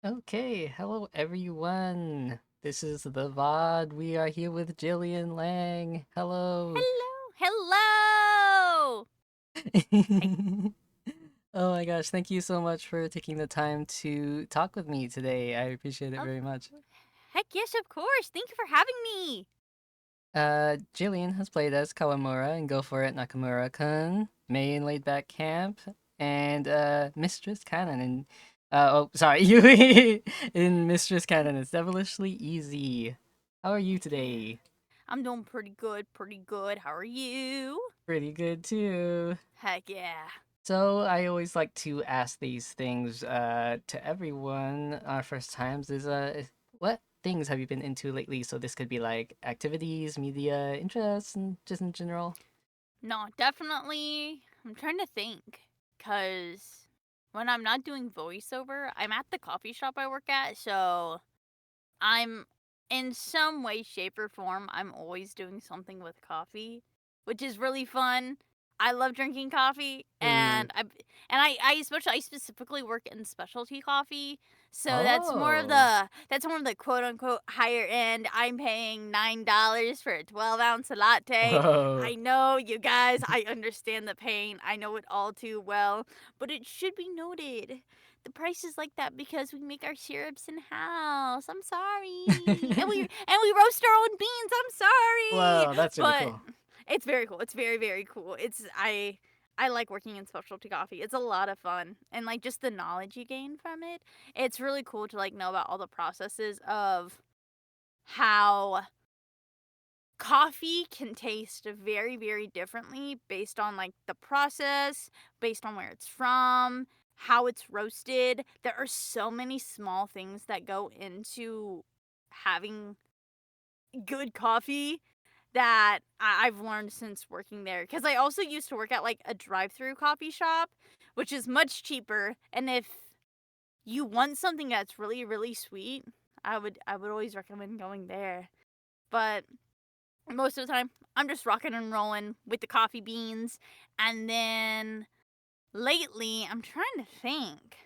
Okay, hello everyone. This is the VOD. We are here with Gillian Lange. Hello. Hello, hello. I, Oh my gosh, thank you so much for taking the time to talk with me today. I appreciate it oh, very much. heck yes, of course. Thank you for having me. Jillian has played as Kawamura in Go For It Nakamura-kun, May in Laid Back Camp, and Mistress Cannon in Yui in Mistress Cannon. It's devilishly easy. How are you today? I'm doing pretty good, pretty good. How are you? Pretty good too. Heck yeah. So I always like to ask these things to everyone first times what things have you been into lately? So this could be like activities, media, interests, and just in general. No, definitely. I'm trying to think. Because when I'm not doing voiceover, I'm at the coffee shop I work at. So I'm in some way, shape, or form, I'm always doing something with coffee, which is really fun. I love drinking coffee, Mm. and I specifically work in specialty coffee, so Oh. that's more of the quote unquote higher end. I'm paying $9 for a 12-ounce latte. Whoa. I know, you guys. I understand the pain. I know it all too well, but it should be noted the price is like that because we make our syrups in house. I'm sorry, and we roast our own beans. I'm sorry, Whoa, that's really but cool. it's very cool. It's very cool. I like working in specialty coffee. It's a lot of fun, and like just the knowledge you gain from it. It's really cool to like know about all the processes of how coffee can taste very differently based on like the process, based on where it's from, how it's roasted. There are so many small things that go into having good coffee that I've learned since working there. Because I also used to work at like a drive-through coffee shop, which is much cheaper. And if you want something that's really sweet, I would always recommend going there. But most of the time, I'm just rocking and rolling with the coffee beans. And then lately, I'm trying to think.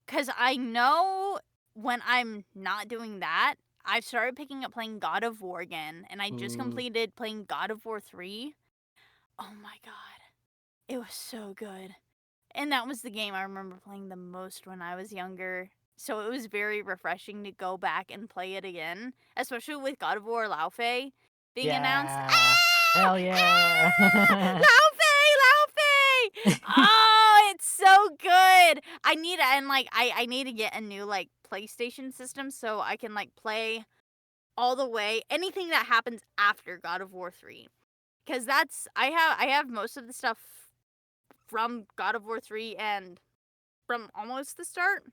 Because I know when I'm not doing that, I've started picking up playing God of War again. And I just Ooh. completed playing God of War 3. Oh my god. It was so good. And that was the game I remember playing the most when I was younger. So it was very refreshing to go back and play it again, especially with God of War Lao Fei being announced. Yeah. Ah! Hell Ah! yeah. Lao Fei! Lao Fei! Oh, it's so good. I need to get a new like PlayStation system so I can like play all the way anything that happens after God of War 3. Cuz that's I have most of the stuff from God of War 3 and from almost the start,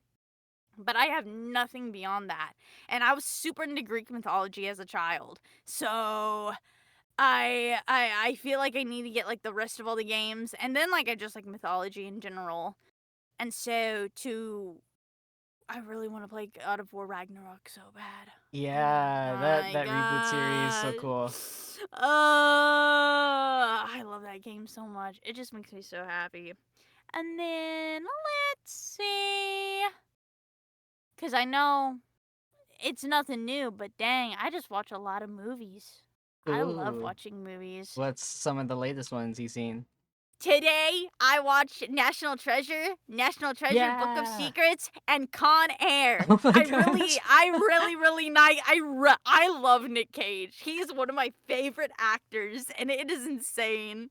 but I have nothing beyond that. And I was super into Greek mythology as a child. So I feel like I need to get like the rest of all the games and then like I just like mythology in general. And so to I really want to play God of War Ragnarok so bad. Oh Yeah, that my that reboot series so gosh. cool. I love that game so much. It just makes me so happy. And then let's see. Because I know it's nothing new, but dang, I just watch a lot of movies. I love Ooh. watching movies. What's some of the latest ones you've seen? Today, I watched National Treasure, Book of Yeah. Secrets, and Con Air. Oh my gosh. I love Nick Cage. He's one of my favorite actors, and it is insane.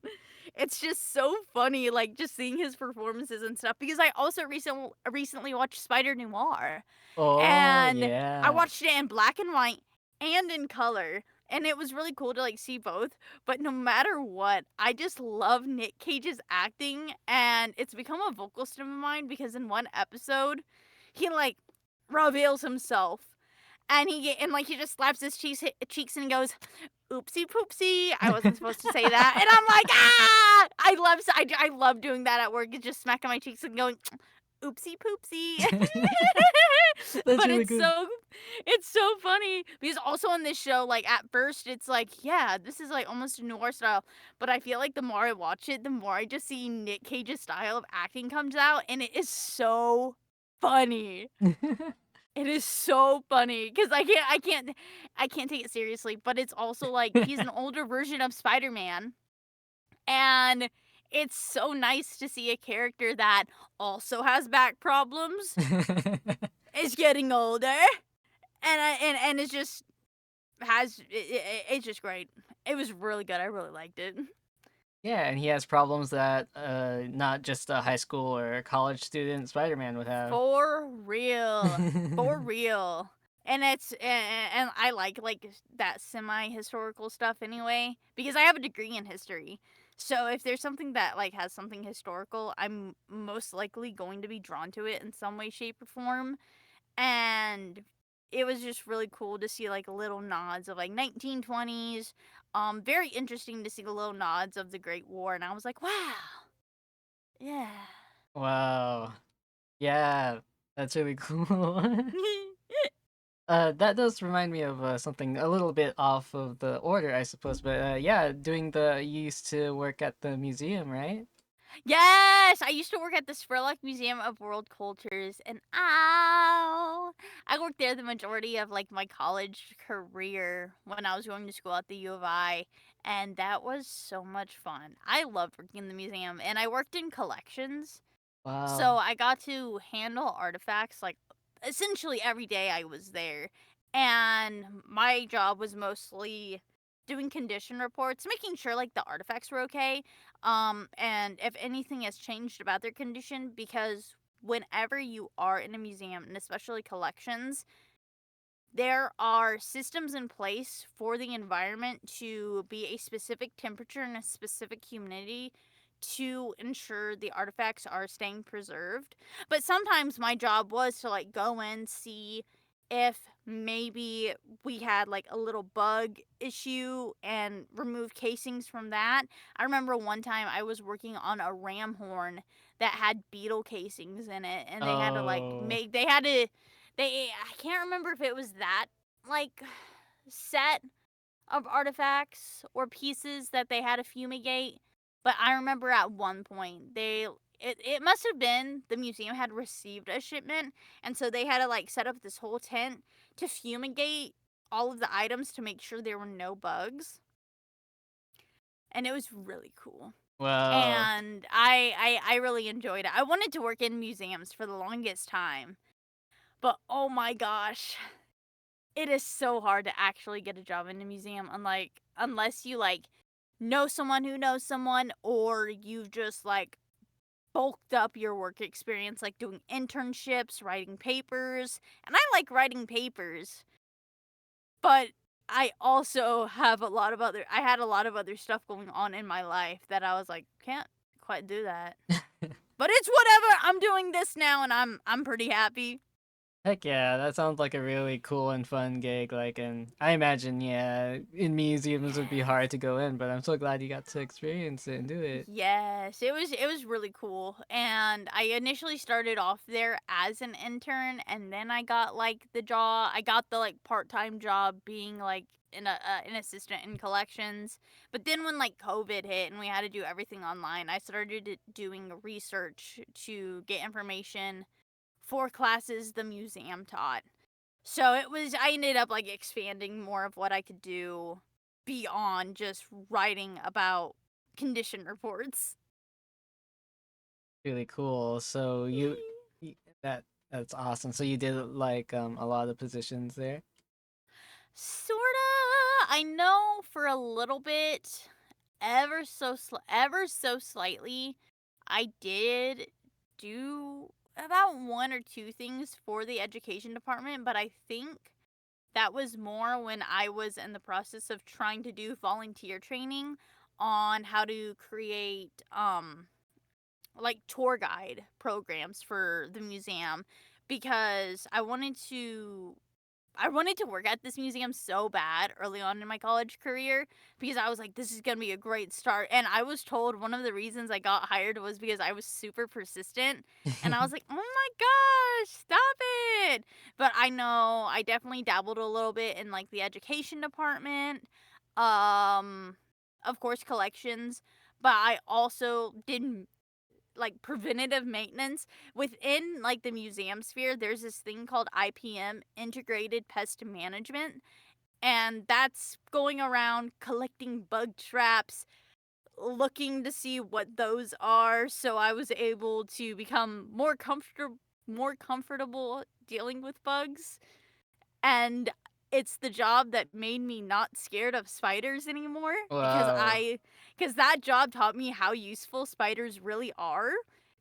It's just so funny, like just seeing his performances and stuff. Because I also recently watched Spider Noir, Oh and I yeah. watched it in black and white and in color, and it was really cool to like see both. But no matter what, I just love Nick Cage's acting, and it's become a vocal stim of mine because in one episode, he like reveals himself, and he just slaps his cheeks and goes, "Oopsie poopsie, I wasn't supposed to say that," and I'm like, ah! I love doing that at work, just smacking my cheeks and going, "Oopsie poopsie." That's But really good. it's so funny because also on this show, like at first it's like, yeah, this is like almost a noir style, but I feel like the more I watch it, the more I just see Nick Cage's style of acting comes out, and it is so funny. It is so funny because I can't take it seriously, but it's also like he's an older version of Spider-Man, and it's so nice to see a character that also has back problems, is getting older, and it's just it's just great. It was really good. I really liked it. Yeah, and he has problems that not just a high school or college student Spider-Man would have. For real. For real. And and I like that semi historical stuff anyway because I have a degree in history. So if there's something that like has something historical, I'm most likely going to be drawn to it in some way shape or form. And it was just really cool to see like little nods of like 1920s. Very interesting to see the little nods of the Great War and I was like, "Wow. Yeah." Wow. Yeah, that's really cool. That does remind me of something a little bit off of the order, I suppose. But yeah, you used to work at the museum, right? Yes, I used to work at the Spurlock Museum of World Cultures, and ow, I worked there the majority of like my college career when I was going to school at the U of I, and that was so much fun. I loved working in the museum, and I worked in collections, so Wow. I got to handle artifacts like essentially every day I was there. And my job was mostly doing condition reports, making sure like the artifacts were okay. And if anything has changed about their condition because whenever you are in a museum and especially collections, there are systems in place for the environment to be a specific temperature and a specific humidity to ensure the artifacts are staying preserved. But sometimes my job was to like go in, see if maybe we had like a little bug issue and remove casings from that. I remember one time I was working on a ram horn that had beetle casings in it and they had to like Oh. make they had to they I can't remember if it was that like set of artifacts or pieces that they had to fumigate, but I remember at one point it must have been the museum had received a shipment and so they had to like set up this whole tent to fumigate all of the items to make sure there were no bugs. And it was really cool. Wow. And I really enjoyed it. I wanted to work in museums for the longest time. But oh my gosh, it is so hard to actually get a job in a museum unless you like know someone who knows someone or you've just like bulked up your work experience like doing internships, writing papers. And I like writing papers, but I also have I had a lot of other stuff going on in my life that I was like can't quite do that. But it's whatever. I'm doing this now and I'm pretty happy. Heck yeah, that sounds like a really cool and fun gig. Like, and I imagine, yeah, in museums would be Yes. hard to go in, but I'm so glad you got to experience it and do it. Yes, it was really cool. And I initially started off there as an intern and then I got like I got the like part-time job being like an assistant in collections. But then when like COVID hit and we had to do everything online, I started doing research to get information for classes the museum taught. So I ended up like expanding more of what I could do beyond just writing about condition reports. Really cool. So y- that that's awesome. So you did like a lot of positions there. Sorta. I know for a little bit, ever so slightly, I did do about one or two things for the education department, but I think that was more when I was in the process of trying to do volunteer training on how to create like tour guide programs for the museum because I wanted to work at this museum so bad early on in my college career because I was like, this is going to be a great start. And I was told one of the reasons I got hired was because I was super persistent. And I was like, oh my gosh, stop it. But I know I definitely dabbled a little bit in like the education department, um, of course, collections. But I also did like preventative maintenance within like the museum sphere. There's this thing called IPM, integrated pest management, and that's going around collecting bug traps, looking to see what those are, so I was able to become more comfortable dealing with bugs. And it's the job that made me not scared of spiders anymore, because Whoa. that job taught me how useful spiders really are.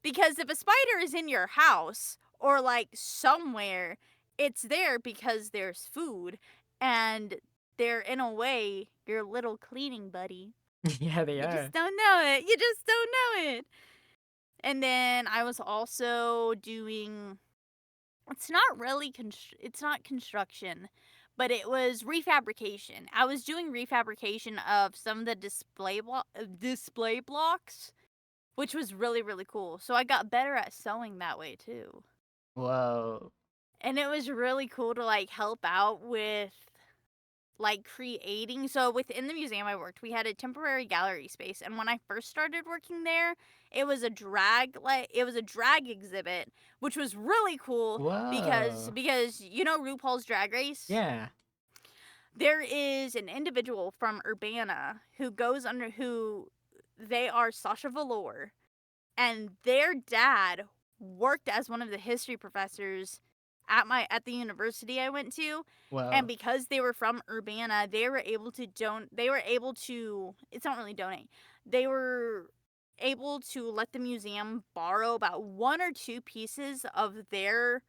Because if a spider is in your house or like somewhere, it's there because there's food, and they're in a way your little cleaning buddy. Yeah, they You just are. don't know it. You just don't know it. And then I was also doing, it's not construction, but it was refabrication. I was doing refabrication of some of the display blocks, which was really really cool. So I got better at sewing that way too. Whoa. And it was really cool to like help out with like creating. So within the museum I worked, we had a temporary gallery space, and when I first started working there, it was a drag exhibit, which was really cool because Whoa. you know RuPaul's Drag Race. Yeah. There is an individual from Urbana who goes under who they are Sasha Velour, and their dad worked as one of the history professors at the university I went to. And Whoa. because they were from Urbana, they were able to it's not really donate. They were able to let the museum borrow about one or two pieces of their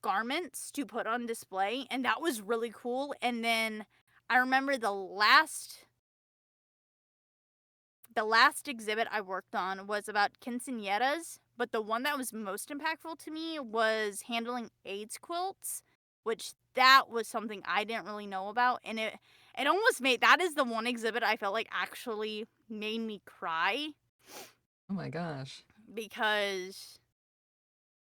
garments to put on display, and that was really cool. And then I remember the last exhibit I worked on was about quinceañeras, but the one that was most impactful to me was handling AIDS quilts, which that was something I didn't really know about, and it almost made that is the one exhibit I felt like actually made me cry, Oh my gosh. because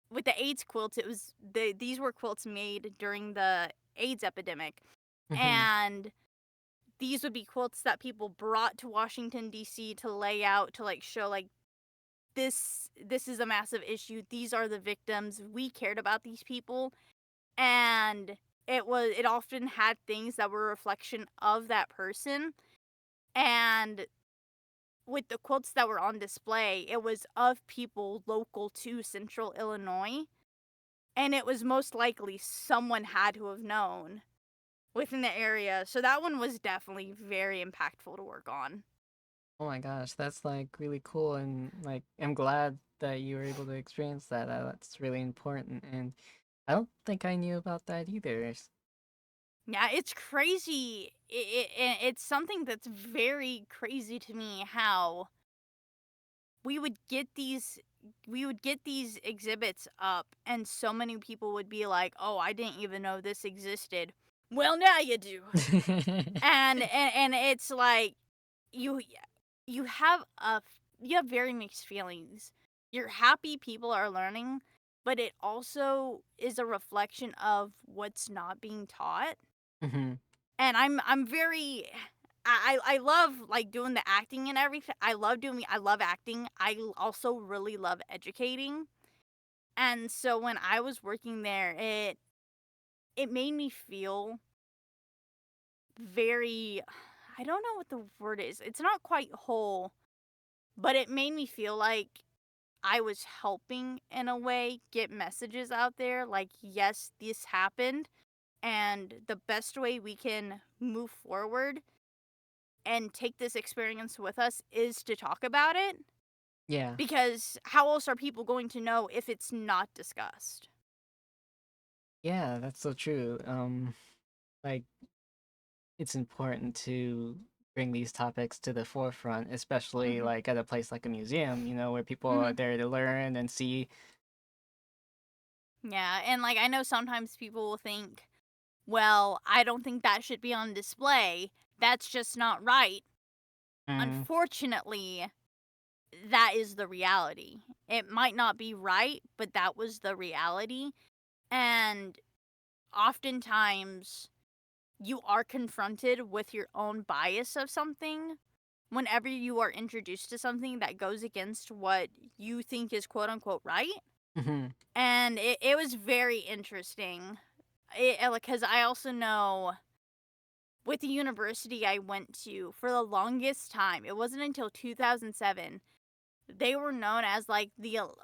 with the AIDS quilts, these were quilts made during the AIDS epidemic, Mhm. and these would be quilts that people brought to Washington D.C. to lay out, to like show like this is a massive issue. These are the victims. We cared about these people, and it often had things that were a reflection of that person. And with the quotes that were on display, it was of people local to Central Illinois, and it was most likely someone had to have known within the area. So that one was definitely very impactful to work on. Oh my gosh, that's like really cool, and like I'm glad that you were able to experience that. That's really important, and I don't think I knew about that either. Yeah, it's crazy. It's something that's very crazy to me how we would get these exhibits up, and so many people would be like, "Oh, I didn't even know this existed." Well, now you do. And it's like you you have you have very mixed feelings. You're happy people are learning, but it also is a reflection of what's not being taught. Mhm. And I'm very I love like doing the acting and everything. I love acting. Also really love educating. And so when I was working there, it made me feel very, I don't know what the word is. It's not quite whole, but it made me feel like I was helping in a way get messages out there like, yes, this happened, and the best way we can move forward and take this experience with us is to talk about it, Yeah. because how else are people going to know if it's not discussed? Yeah, that's so true. Like it's important to bring these topics to the forefront, especially Mhm. like at a place like a museum, where people are Mhm. there to learn and see. Yeah, and like I know sometimes people will think, "Well, I don't think that should be on display. That's just not right." Mm, Unfortunately, that is the reality. It might not be right, but that was the reality. And oftentimes you are confronted with your own bias of something whenever you are introduced to something that goes against what you think is quote unquote right. Hmm. And it was very interesting. Because I also know with the university I went to for the longest time, it wasn't until 2007 they were known as like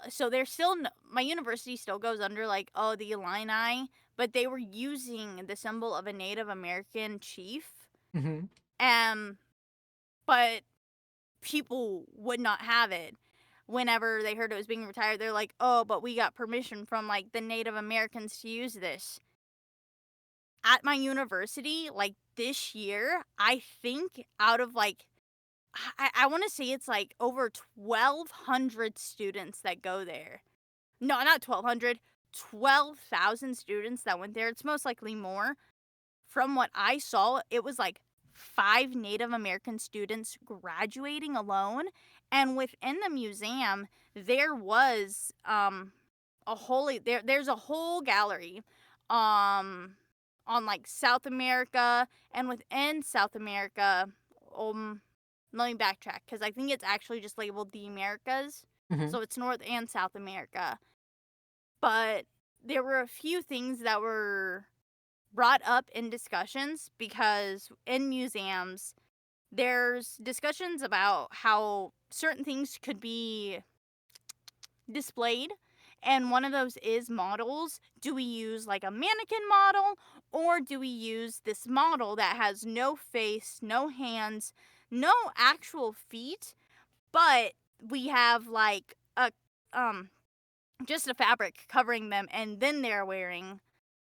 so they're still my university still goes under like the Illini, but they were using the symbol of a Native American chief. Hmm. Um, but people would not have it. Whenever they heard it was being retired, they're like, "Oh, but we got permission from like the Native Americans to use this." At my university, like this year, I think out of like I want to say it's like over 1,200 students that go there. No, not 1,200, 12,000 students that went there. It's most likely more. From what I saw, it was like 5 Native American students graduating alone. And within the museum, there was there's a whole gallery um on like South America, and within South America, um let me backtrack because I think it's actually just labeled the Americas. Hmm. So it's North and South America. But there were a few things that were brought up in discussions because in museums, there's discussions about how certain things could be displayed. And one of those is models. Do we use like a mannequin model, or do we use this model that has no face, no hands, no actual feet, but we have like a um just a fabric covering them, and then they're wearing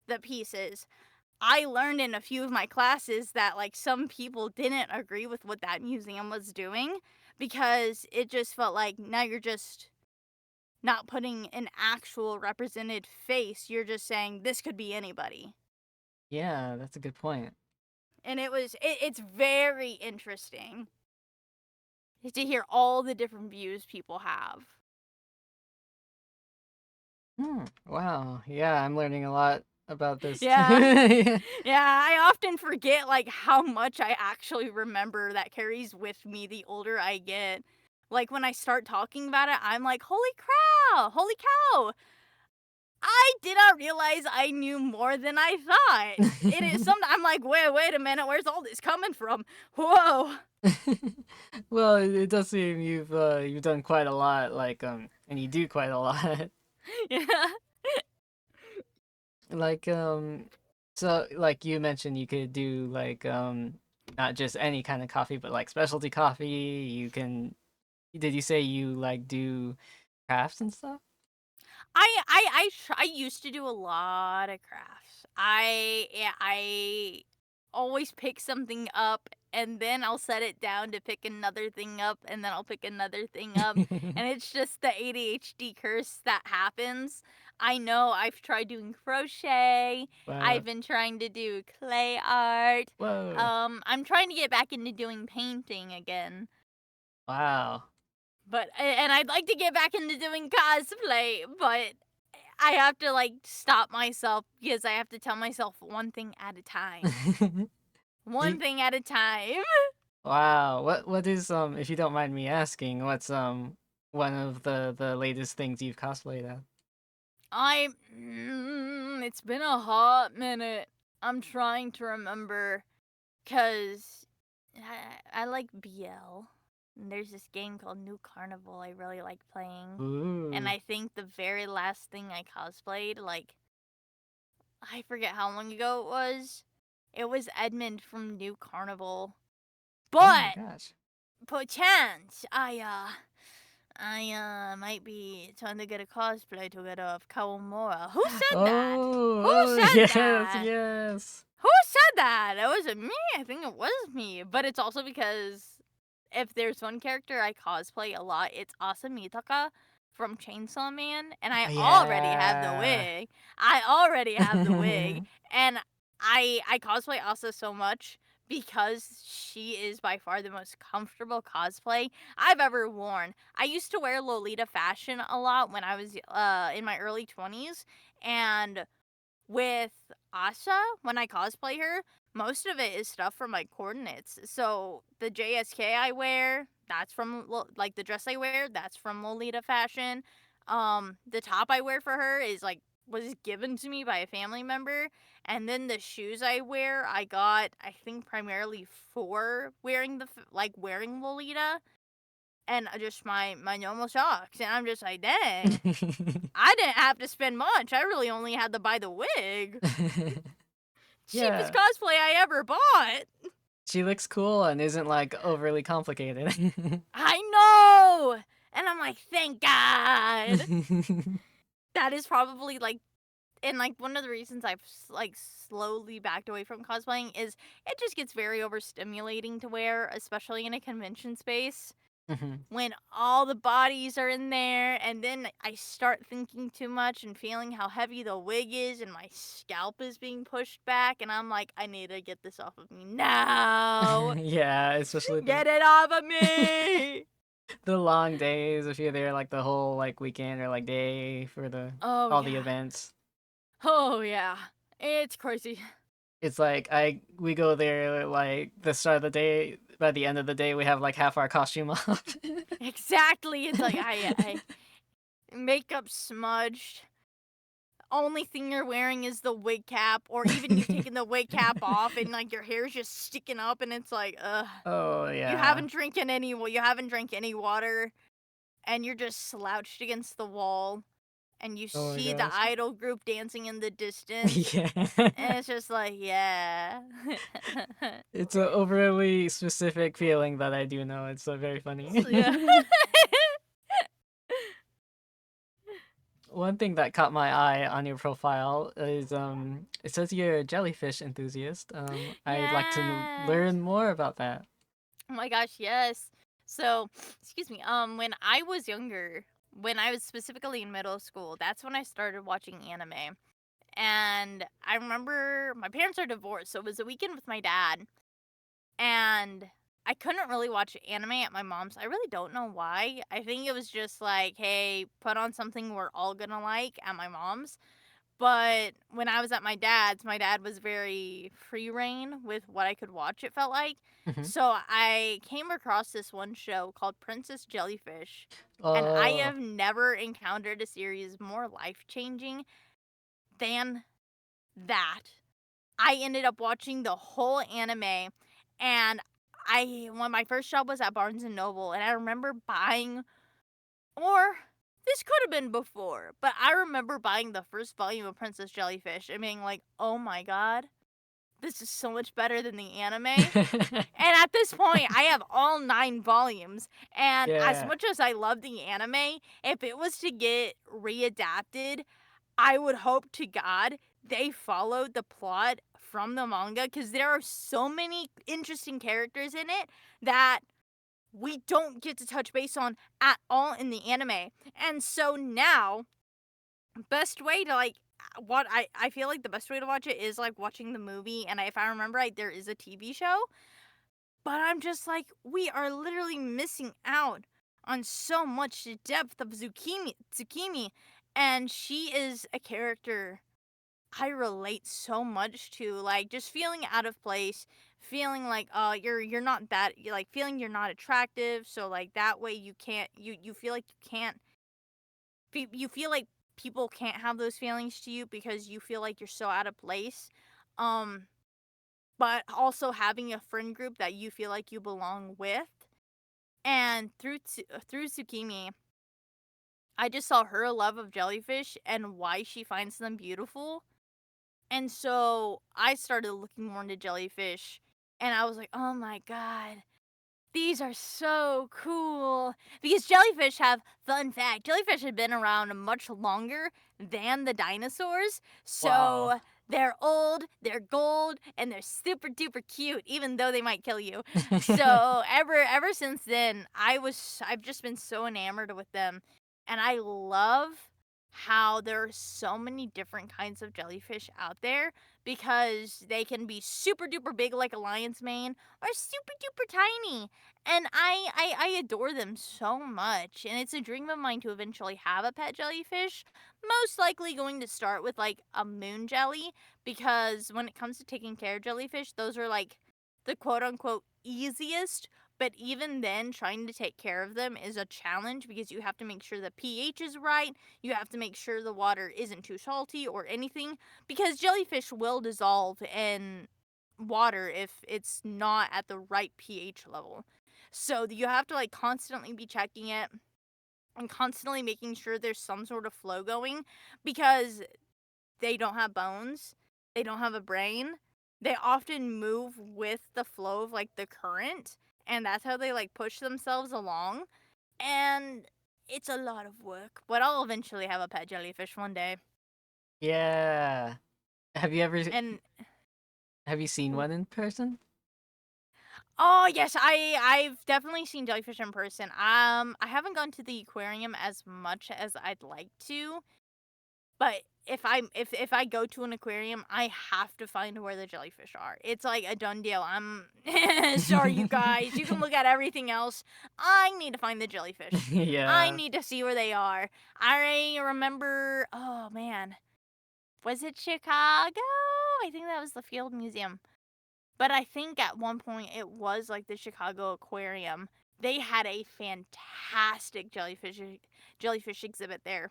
the pieces. I learned in a few of my classes that like some people didn't agree with what that museum was doing because it just felt like now you're just not putting an actual represented face. You're just saying this could be anybody. Yeah, that's a good point. And it's very interesting to hear all the different views people have. Hmm. Wow. Yeah, I'm learning a lot about this too. Yeah. Yeah. Yeah, I often forget like how much I actually remember that carries with me the older I get. Like when I start talking about it, I'm like, "Holy cow! Holy cow! I did not realize I knew more than I thought." It is some I'm like, "Wait a minute, where's all this coming from? Whoa." Well, it does seem you've done quite a lot, like and you do quite a lot. Yeah. Like so like you mentioned you could do like not just any kind of coffee, but like specialty coffee. You can did you say you like do crafts and stuff? I used to do a lot of crafts. I always pick something up and then I'll set it down to pick another thing up and then I'll pick another thing up, and it's just the ADHD curse that happens. I know I've tried doing crochet. Wow. I've been trying to do clay art. Whoa. I'm trying to get back into doing painting again. Wow. But and I'd like to get back into doing cosplay, but I have to like stop myself because I have to tell myself one thing at a time. One You, thing at a time. wow. What is if you don't mind me asking, what's one of the latest things you've cosplayed as? It's been a hot minute. I'm trying to remember cuz I like BL. And there's this game called New Carnival I really like playing. And Ooh. I think the very last thing I cosplayed, like I forget how long ago it was. It was Edmund from New Carnival. Oh my But gosh. perchance I might be trying to get a cosplay together of Kawamura. Who said that? Who Oh, said yes, that? yes. Who said that? It wasn't me. I think it was me. But it's also because if there's one character I cosplay a lot, it's Asamitaka from Chainsaw Man, and I already have the Yeah. wig. I already have the wig, and I cosplay Asa so much because she is by far the most comfortable cosplay I've ever worn. I used to wear Lolita fashion a lot when I was in my early 20s, and with Asa, when I cosplay her, Most of it is stuff from my coordinates. So the JSK I wear, that's from like the dress I wear, that's from Lolita fashion. The top I wear for her is like was given to me by a family member, and then the shoes I wear I got I think primarily for wearing like wearing Lolita, and just my normal socks, and I'm just like, dang, I didn't have to spend much. I really only had to buy the wig. Cheapest Yeah, cosplay I ever bought. she looks cool and isn't like overly complicated. I know! And I'm like, thank God. That is probably like, and like one of the reasons I've like slowly backed away from cosplaying is it just gets very overstimulating to wear, especially in a convention space Mhm. when all the bodies are in there, and then I start thinking too much and feeling how heavy the wig is, and my scalp is being pushed back, and I'm like, I need to get this off of me now. Yeah, especially Get it off of me. the long days if you're there like the whole like weekend or like day for the Oh all the yeah. events. Oh yeah. It's crazy. It's like we go there like the start of the day. By the end of the day, we have like half our costume off. Exactly. It's like I makeup smudged. Only thing you're wearing is the wig cap, or even you've taken the wig cap off and like your hair's just sticking up, and it's like, ugh. Oh You yeah. haven't you haven't drank any water, and you're just slouched against the wall, and you Oh my see the gosh. idol group dancing in the distance, Yeah. and it's just like, yeah. It's an overly specific feeling that I do know. It's very funny. So, yeah. One thing that caught my eye on your profile is it says you're a jellyfish enthusiast. I'd like to Yes. learn more about that. Oh my gosh, yes. So, excuse me. When I was younger, when I was specifically in middle school, that's when I started watching anime. And I remember my parents are divorced, so it was a weekend with my dad, and I couldn't really watch anime at my mom's. I really don't know why. I think it was just like, hey, put on something we're all gonna like at my mom's. But when I was at my dad was very free reign with what I could watch, it felt like. Mhm. So I came across this one show called Princess Jellyfish, and I Oh. have never encountered a series more life changing than that. I ended up watching the whole anime, and when my first job was at Barnes and Noble, and I remember buying, or this could have been before, but I remember buying the first volume of Princess Jellyfish and being like, oh my god, this is so much better than the anime. And at this point, I have all 9 volumes. And as Yeah. much as I love the anime, if it was to get readapted, I would hope to God they followed the plot from the manga, because there are so many interesting characters in it that we don't get to touch base on at all in the anime. And so now, best way to like what I feel like the best way to watch it is like watching the movie, and if I remember right, there is a TV show. But I'm just like, we are literally missing out on so much depth of Tsukimi, and she is a character I relate so much to, like just feeling out of place, feeling like you're not that you're like feeling you're not attractive, so like that way you can't you feel like you can't you feel like people can't have those feelings to you because you feel like you're so out of place. Um but also having a friend group that you feel like you belong with. And through Tsukimi, I just saw her love of jellyfish and why she finds them beautiful. And so I started looking more into jellyfish, and I was like, "Oh my god, these are so cool." Because jellyfish have fun fact, jellyfish have been around much longer than the dinosaurs. Wow. So they're old, they're gold, and they're super duper cute, even though they might kill you. So ever since then, I've just been so enamored with them. And I love how there are so many different kinds of jellyfish out there because they can be super duper big like a lion's mane or super duper tiny. And I adore them so much. And it's a dream of mine to eventually have a pet jellyfish. Most likely going to start with like a moon jelly because when it comes to taking care of jellyfish, those are like the quote unquote easiest, but even then, trying to take care of them is a challenge because you have to make sure the pH is right. You have to make sure the water isn't too salty or anything because jellyfish will dissolve in water if it's not at the right pH level. So you have to like constantly be checking it and constantly making sure there's some sort of flow going because they don't have bones, they don't have a brain. They often move with the flow of like the current, and that's how they like push themselves along. And it's a lot of work, but I'll eventually have a pet jellyfish one day. Yeah. Have you ever And have you seen one in person? oh yes, I've definitely seen jellyfish in person. I haven't gone to the aquarium as much as I'd like to, but if I go to an aquarium, I have to find where the jellyfish are. It's like a done deal. I'm sorry, you guys. You can look at everything else. I need to find the jellyfish. I Yeah. need to see where they are. I remember. Oh man, was it Chicago? I think that was the Field Museum. But I think at one point it was like the Chicago Aquarium. They had a fantastic jellyfish exhibit there,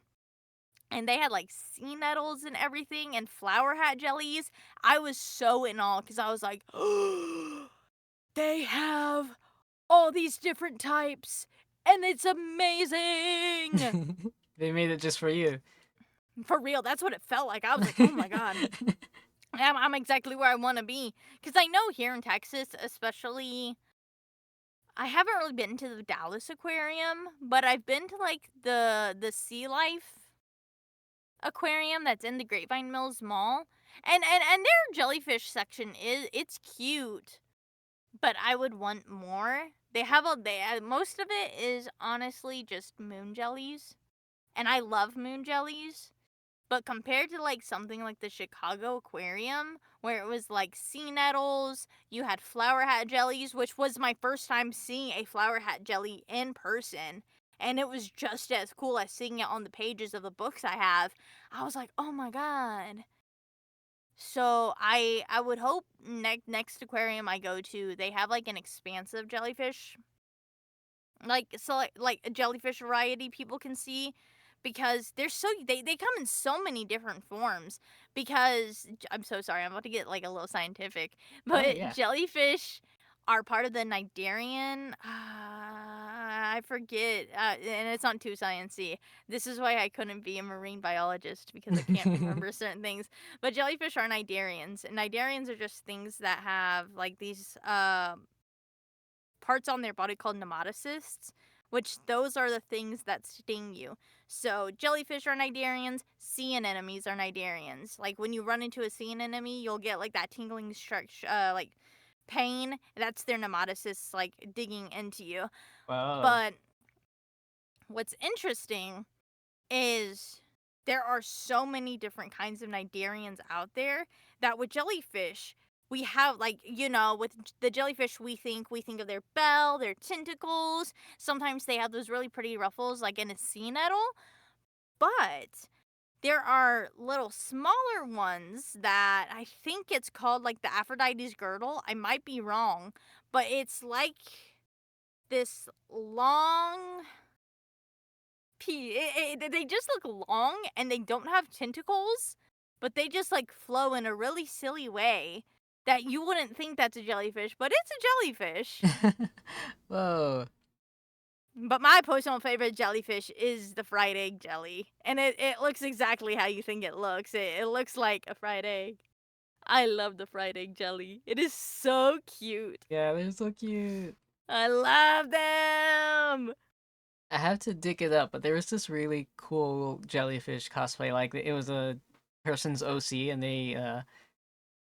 and they had like sea nettles and everything and flower hat jellies. I was so in awe because I was like, oh, they have all these different types and it's amazing. They made it just for you. For real, that's what it felt like. I was like, oh my God, I'm exactly where I want to be. Because I know here in Texas, especially, I haven't really been to the Dallas Aquarium, but I've been to like the Sea Life aquarium that's in the Grapevine Mills Mall. And their jellyfish section is it's cute, but I would want more. They most of it is honestly just moon jellies, and I love moon jellies. But compared to like something like the Chicago Aquarium, where it was like sea nettles, you had flower hat jellies, which was my first time seeing a flower hat jelly in person. And it was just as cool as seeing it on the pages of the books I have. I was like, oh my God. So I would hope next aquarium I go to, they have like an expansive jellyfish, like a jellyfish variety people can see, because they come in so many different forms. Because I'm so sorry, I'm about to get like a little scientific, Oh but yeah. jellyfish are part of the Cnidarian. I forget, and it's not too sciencey. This is why I couldn't be a marine biologist because I can't remember certain things. But jellyfish are Cnidarians, and Cnidarians are just things that have like these parts on their body called nematocysts, which those are the things that sting you. So jellyfish are Cnidarians, sea anemones are Cnidarians. Like when you run into a sea anemone, you'll get like that tingling like pain. That's their nematocysts like digging into you. Wow. But what's interesting is there are so many different kinds of Cnidarians out there that with jellyfish, we have like, with the jellyfish we think of their bell, their tentacles. Sometimes they have those really pretty ruffles like in a sea nettle, but there are little smaller ones that I think it's called like the Aphrodite's girdle. I might be wrong, but it's like this long they just look long and they don't have tentacles, but they just like flow in a really silly way that you wouldn't think that's a jellyfish, but it's a jellyfish. Whoa. But my personal favorite jellyfish is the fried egg jelly, and it looks exactly how you think it looks. It looks like a fried egg. I love the fried egg jelly. It is so cute. Yeah, they're so cute. I love them. I have to dig it up, but there was this really cool jellyfish cosplay. Like it was a person's OC, and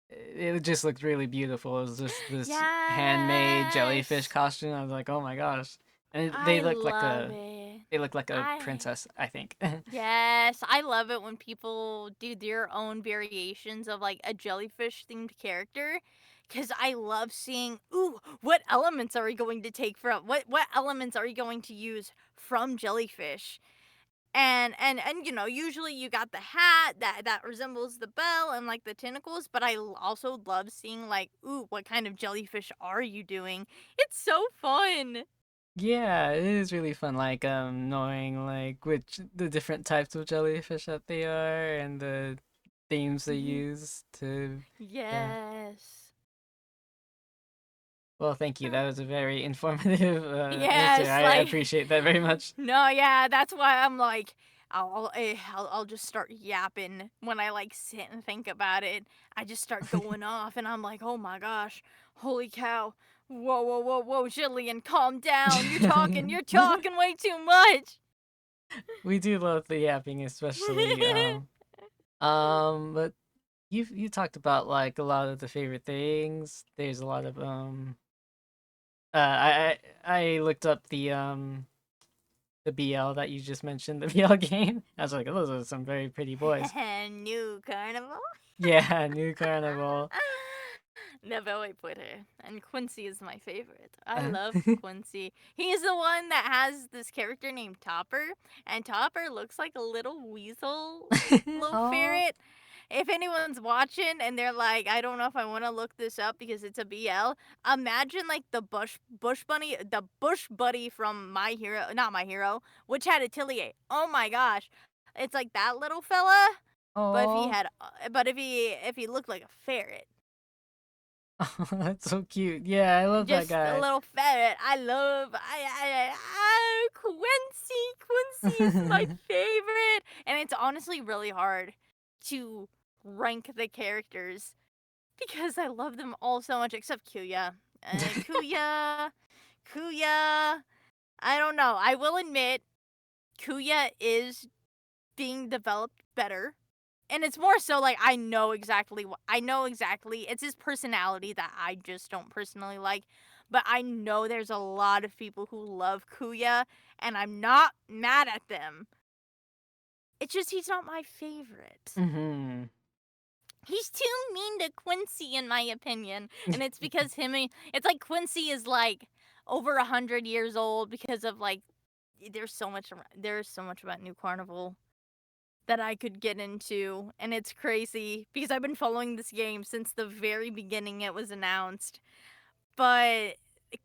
it just looked really beautiful. It was just this handmade jellyfish Yes. costume. I was like, oh my gosh, and they I looked like love it. they look like a I princess, I think. Yes, I love it when people do their own variations of like a jellyfish themed character cuz I love seeing, ooh, what elements are we going to take from what elements are we going to use from jellyfish? And you know, usually you got the hat that resembles the bell and like the tentacles, but also love seeing like, ooh, what kind of jellyfish are you doing? It's so fun. Yeah, it is really fun, like knowing like which the different types of jellyfish that they are and the themes they use to yeah. Yes. Well, thank you. That was a very informative answer. Yes, I like appreciate that very much. no, yeah, that's why I'm like I'll just start yapping when I like sit and think about it. I just start going off and I'm like, "Oh my gosh. Holy cow. Whoa, whoa, whoa, whoa, Jillian, calm down. You're talking way too much." We do love the yapping, especially. But you talked about like a lot of the favorite things. There's a lot of I looked up the BL that you just mentioned, the BL game. I was like, oh, those are some very pretty boys. New carnival. Yeah, new carnival. Never way put her. And Quincy is my favorite. I Uh, love Quincy. He's the one that has this character named Topper, and Topper looks like a little weasel, little oh, ferret. If anyone's watching and they're like, I don't know if I want to look this up because it's a BL, imagine like the bush bunny from My Hero, not My Hero, Which Had Atelier. Oh my gosh, it's like that little fella, but oh, if he looked like a ferret. oh, that's so cute. Yeah, I love that Just a guy. little ferret. Quincy is my favorite. And it's honestly really hard to rank the characters because I love them all so much except Kuya. Kuya, I don't know. I will admit Kuya is being developed better. And it's more so like I know exactly it's his personality that I just don't personally like. But I know there's a lot of people who love Kuya and I'm not mad at them. It's just he's not my favorite. Mm-hmm. He's too mean to Quincy in my opinion. And it's because it's like Quincy is like over 100 years old because of like there's so much about New Carnival that I could get into, and it's crazy because I've been following this game since the very beginning it was announced. But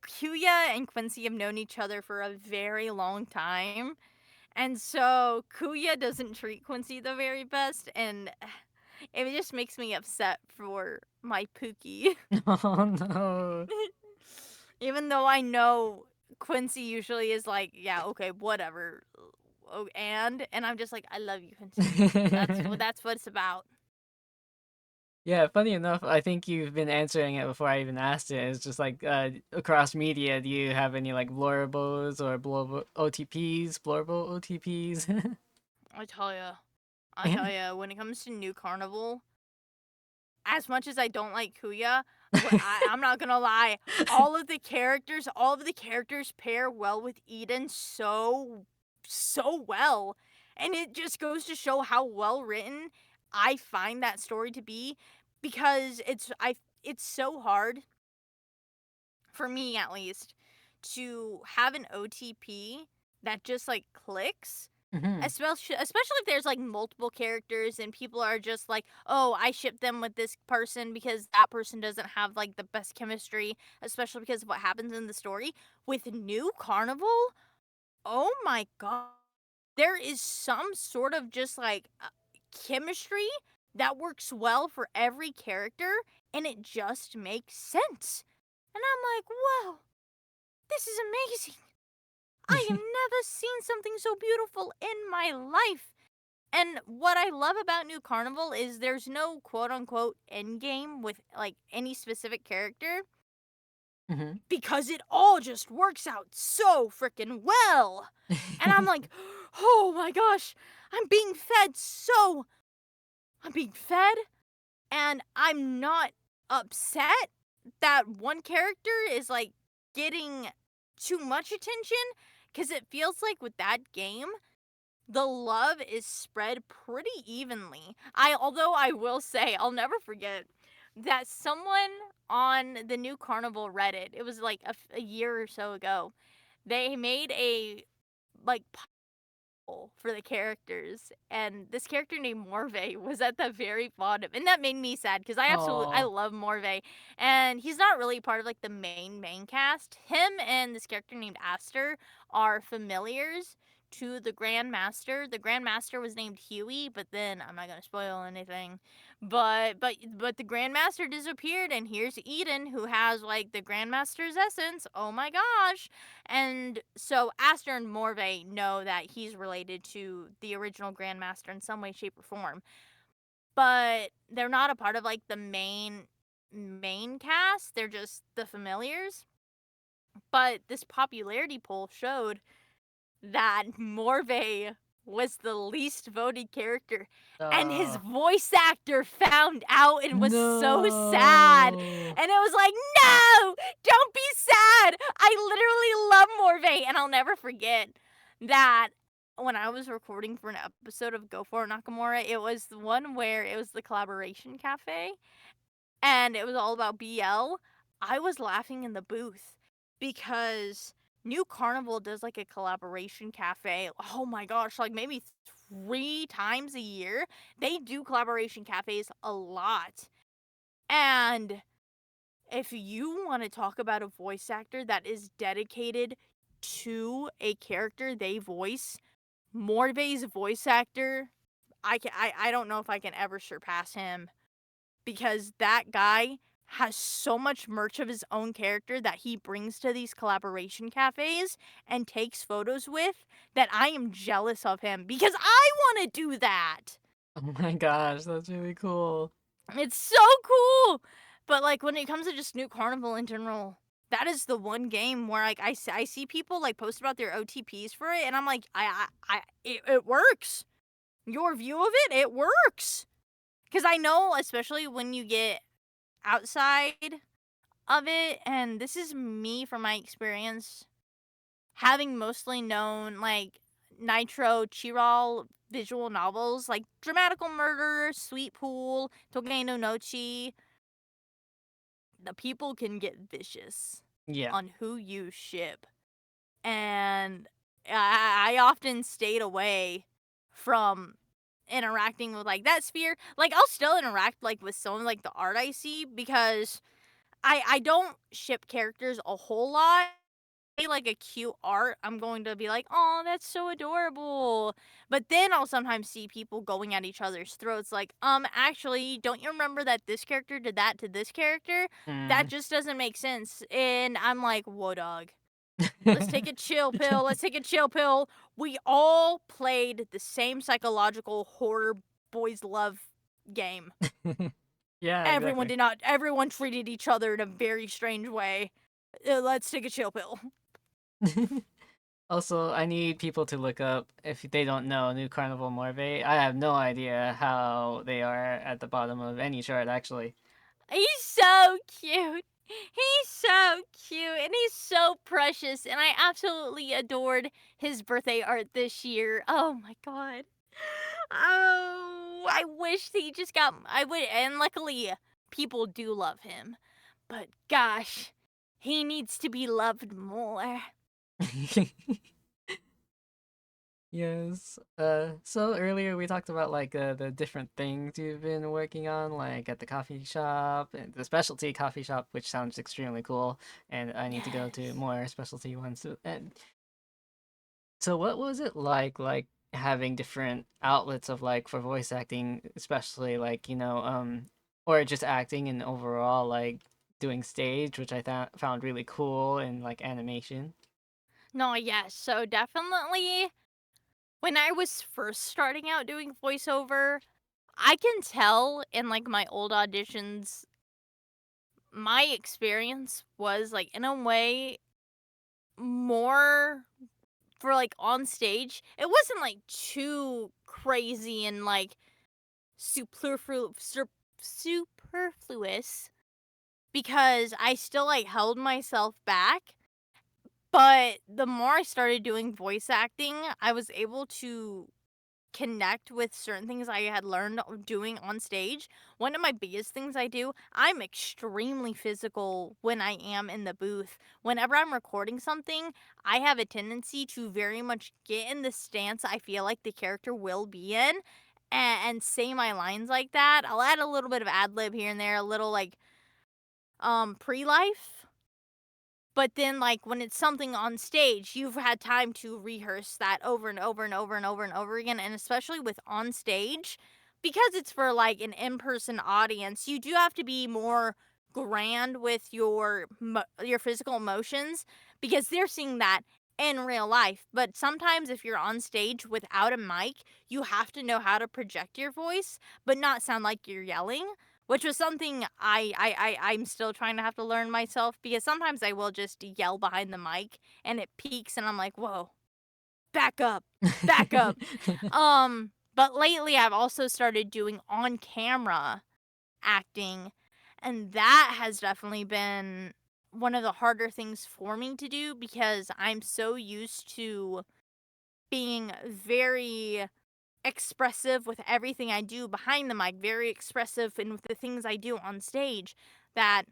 Kuya and Quincy have known each other for a very long time, and so Kuya doesn't treat Quincy the very best, and it just makes me upset for my Pookie. Oh no. Even though I know Quincy usually is like, yeah, okay, whatever. Oh, and I'm just like, I love you, Quincy. That's what it's about. Yeah, funny enough, I think you've been answering it before I even asked it. It's just like across media, do you have any like Blorbos or Blorbo OTPs, Blorbo OTPs? I tell ya, I tell ya, when it comes to New Carnival, as much as I don't like Kuya, I'm not gonna lie, all of the characters pair well with Eden so well, and it just goes to show how well written I find that story to be, because it's so hard for me at least to have an OTP that just like clicks. hmm Especially if there's like multiple characters and people are just like, oh, I ship them with this person because that person doesn't have like the best chemistry, especially because of what happens in the story. With New Carnival, oh my god, there is some sort of just like chemistry that works well for every character, and it just makes sense. And I'm like, whoa, this is amazing. I have never seen something so beautiful in my life. And what I love about New Carnival is there's no quote unquote end game with like any specific character hmm because it all just works out so freaking well. And I'm like, oh my gosh, I'm being fed so. I'm being fed, and I'm not upset that one character is like getting too much attention Because it feels like with that game, the love is spread pretty evenly. Although I will say, I'll never forget that someone on the new Carnival Reddit, it was like a year or so ago, they made a like for the characters, and this character named Morve was at the very bottom, and that made me sad because I Oh, love Morve, and he's not really part of like the main cast. Him and this character named Aster are familiars to the Grandmaster. The Grandmaster was named Huey, but then I'm not gonna spoil anything. But the Grandmaster disappeared, and here's Eden, who has like the Grandmaster's essence. Oh my gosh! And so Aster and Morve know that he's related to the original Grandmaster in some way, shape, or form. But they're not a part of like the main cast. They're just the familiars. But this popularity poll showed that Morve was the least voted character. And his uh, voice actor found out and was so sad. no. And it was like, no, don't be sad. I literally love Morve. And I'll never forget that when I was recording for an episode of Go For It Nakamura, it was the one where it was the collaboration cafe and it was all about BL, I was laughing in the booth because New Carnival does like a collaboration cafe. Oh my gosh, like maybe 3 times a year. They do collaboration cafes a lot. And if you want to talk about a voice actor that is dedicated to a character they voice, Morve's voice actor, I don't know if I can ever surpass him because that guy has so much merch of his own character that he brings to these collaboration cafes and takes photos with that I am jealous of him because I want to do that. Oh my gosh, that's really cool. It's so cool. But like when it comes to just New Carnival in general, that is the one game where like I see people like post about their OTPs for it and I'm like it works. Your view of it works. Cuz I know especially when you get outside of it, and this is me from my experience, having mostly known like Nitro Chiral visual novels like Dramatical Murder, Sweet Pool, Tokei no Nochi. The people can get vicious Yeah. on who you ship, and I often stayed away from interacting with like that sphere. Like I'll still interact like with some of like the art I see because I don't ship characters a whole lot. Like a cute art, I'm going to be like, "Oh, that's so adorable." But then I'll sometimes see people going at each other's throats like, actually, don't you remember that this character did that to this character? That Mm. just doesn't make sense." And I'm like, "Whoa, dog. Let's take a chill pill. Let's take a chill pill." We all played the same psychological horror boys love game. Yeah, Everyone exactly. did not. Everyone treated each other in a very strange way. Let's take a chill pill. Also, I need people to look up if they don't know New Carnival Morve. I have no idea how they are at the bottom of any chart, actually. He's so cute. He's so cute and he's so precious and I absolutely adored his birthday art this year. Oh my god. Oh, I wish he just got I would and luckily people do love him. But gosh, he needs to be loved more. Yes. So earlier we talked about like the different things you've been working on, like at the coffee shop and the specialty coffee shop, which sounds extremely cool. And I need to go to Yes. more specialty ones. And so what was it like having different outlets of like for voice acting, especially like, or just acting and overall like doing stage, which I found really cool and like animation. No, yes. So definitely when I was first starting out doing voiceover, I can tell in like my old auditions, my experience was like in a way more for like on stage. It wasn't like too crazy and like superfluous because I still like held myself back. But the more I started doing voice acting, I was able to connect with certain things I had learned doing on stage. One of my biggest things I do, I'm extremely physical when I am in the booth. Whenever I'm recording something, I have a tendency to very much get in the stance I feel like the character will be in and say my lines like that. I'll add a little bit of ad lib here and there, a little like pre-life, but then, like, when it's something on stage, you've had time to rehearse that over and over and over and over and over again, and especially with on stage, because it's for, like, an in-person audience, you do have to be more grand with your physical emotions because they're seeing that in real life. But sometimes if you're on stage without a mic, you have to know how to project your voice, but not sound like you're yelling, which was something I'm still trying to have to learn myself because sometimes I will just yell behind the mic and it peaks and I'm like, "Whoa, back up, back up." But lately I've also started doing on-camera acting, and that has definitely been one of the harder things for me to do because I'm so used to being very expressive with everything I do behind the mic, very expressive in with the things I do on stage, that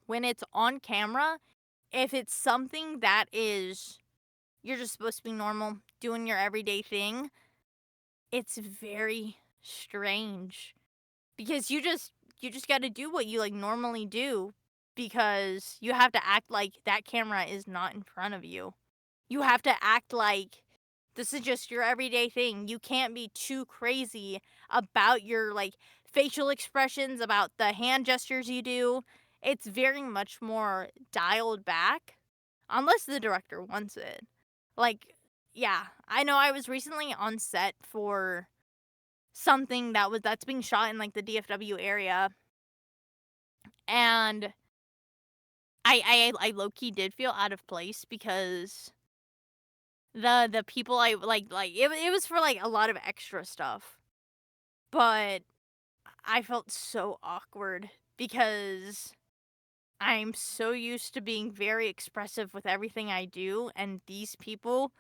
when it's on camera, if it's something that is you're just supposed to be normal, doing your everyday thing, it's very strange because you just got to do what you like normally do because you have to act like that camera is not in front of you. You have to act like this is just your everyday thing. You can't be too crazy about your like facial expressions, about the hand gestures you do. It's very much more dialed back unless the director wants it. Like, yeah, I know I was recently on set for something that's being shot in like the DFW area, and I low key did feel out of place because the people I like it was for like a lot of extra stuff, but I felt so awkward because I'm so used to being very expressive with everything I do, and these people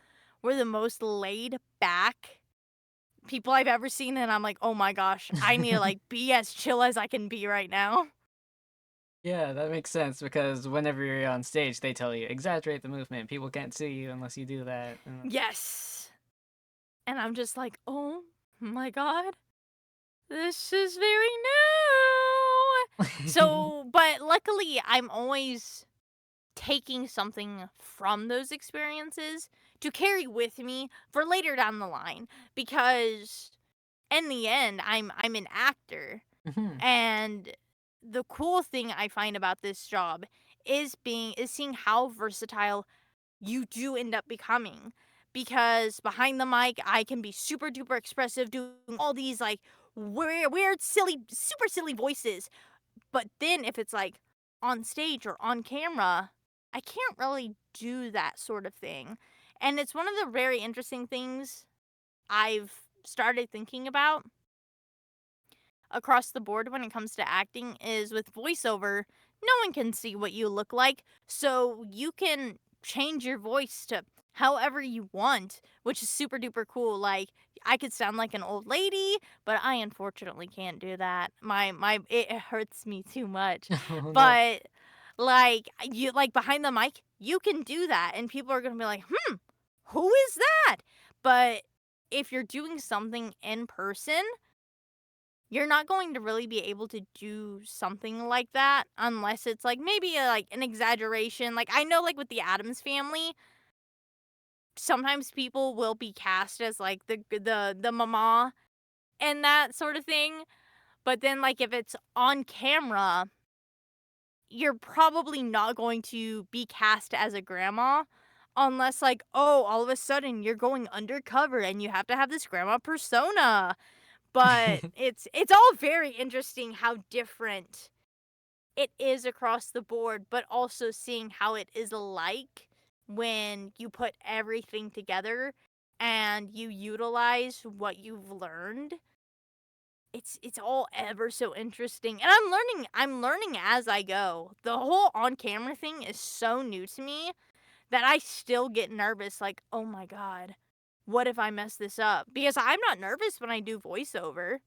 were the most laid back people I've ever seen, and I'm like, "Oh my gosh, I need to like be as chill as I can be right now." Yeah, that makes sense because whenever you're on stage, they tell you exaggerate the movement. People can't see you unless you do that. Yes. And I'm just like, "Oh my god, this is very new." So, but luckily I'm always taking something from those experiences to carry with me for later down the line because in the end I'm an actor, Mhm. and the cool thing I find about this job is seeing how versatile you do end up becoming, because behind the mic I can be super duper expressive doing all these like weird silly super silly voices, but then if it's like on stage or on camera, I can't really do that sort of thing. And it's one of the very interesting things I've started thinking about across the board when it comes to acting is with voiceover, no one can see what you look like, so you can change your voice to however you want, which is super duper cool. Like I could sound like an old lady, but I unfortunately can't do that. My it hurts me too much. Oh no. But like you like behind the mic, you can do that and people are going to be like, "Hmm, who is that?" But if you're doing something in person, you're not going to really be able to do something like that unless it's like maybe like an exaggeration. Like I know like with the Adams family, sometimes people will be cast as like the mama and that sort of thing. But then like if it's on camera, you're probably not going to be cast as a grandma unless like, oh, all of a sudden you're going undercover and you have to have this grandma persona. But it's all very interesting how different it is across the board, but also seeing how it is alike when you put everything together and you utilize what you've learned. It's all ever so interesting. And I'm learning as I go. The whole on camera thing is so new to me that I still get nervous, like, "Oh my god, what if I mess this up?" Because I'm not nervous when I do voiceover.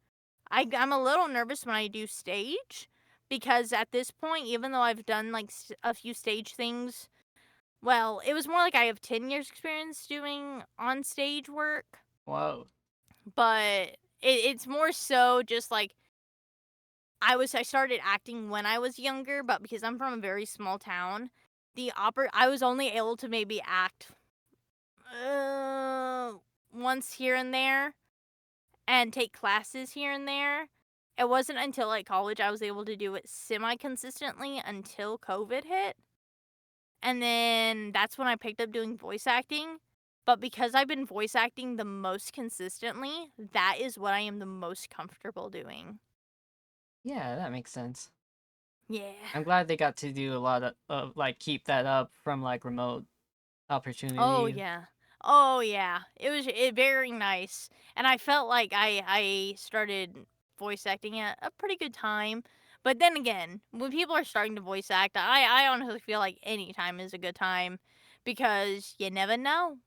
I'm a little nervous when I do stage because at this point, even though I've done, like, a few stage things, well, it was more like I have 10 years experience doing on stage work, Whoa. but it's more so just, like, I started acting when I was younger, but because I'm from a very small town, I was only able to maybe act, uh, once here and there and take classes here and there. It wasn't until, like, college I was able to do it semi-consistently until COVID hit, and then that's when I picked up doing voice acting, but because I've been voice acting the most consistently, that is what I am the most comfortable doing. Yeah, that makes sense. Yeah. I'm glad they got to do a lot of like keep that up from like remote Oh, opportunities. yeah. Oh, yeah. Very nice, and I felt like I started voice acting at a pretty good time, but then again, when people are starting to voice act, I honestly feel like any time is a good time because you never know.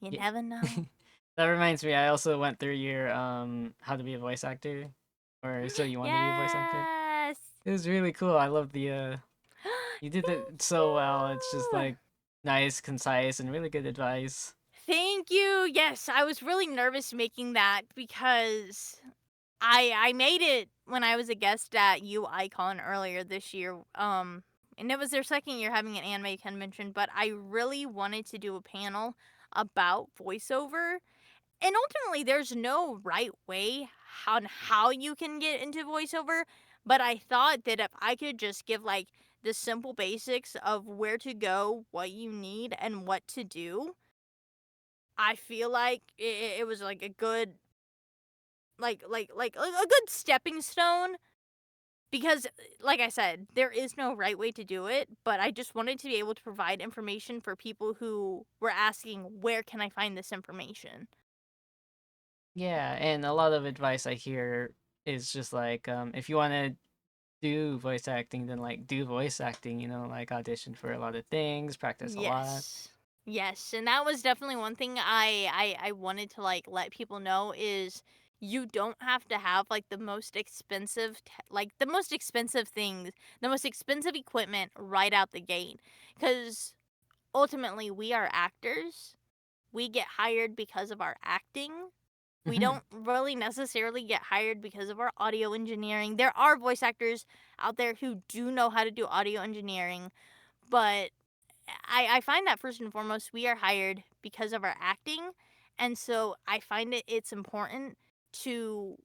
You Yeah. never know. That reminds me, I also went through your how to be a voice actor, or so you want to be a voice actor. Yes. It was really cool. I love the you did it Thank so well. It's just you. like nice, concise, and really good advice. Thank you. Yes, I was really nervous making that because I made it when I was a guest at U Icon earlier this year. And it was their second year having an anime convention, but I really wanted to do a panel about voiceover. And ultimately, there's no right way on how you can get into voiceover, but I thought that if I could just give like the simple basics of where to go, what you need, and what to do, I feel like it was like a good a good stepping stone because like I said, there is no right way to do it, but I just wanted to be able to provide information for people who were asking where can I find this information. Yeah, and a lot of advice I hear is just like if you want to do voice acting, then like do voice acting. Like audition for a lot of things, practice a lot. Yes. Yes, and that was definitely one thing I wanted to like let people know is you don't have to have like the most expensive the most expensive things, the most expensive equipment right out the gate cuz ultimately we are actors. We get hired because of our acting. We Mhm. don't really necessarily get hired because of our audio engineering. There are voice actors out there who do know how to do audio engineering, but I find that first and foremost, we are hired because of our acting. And so I find it's important to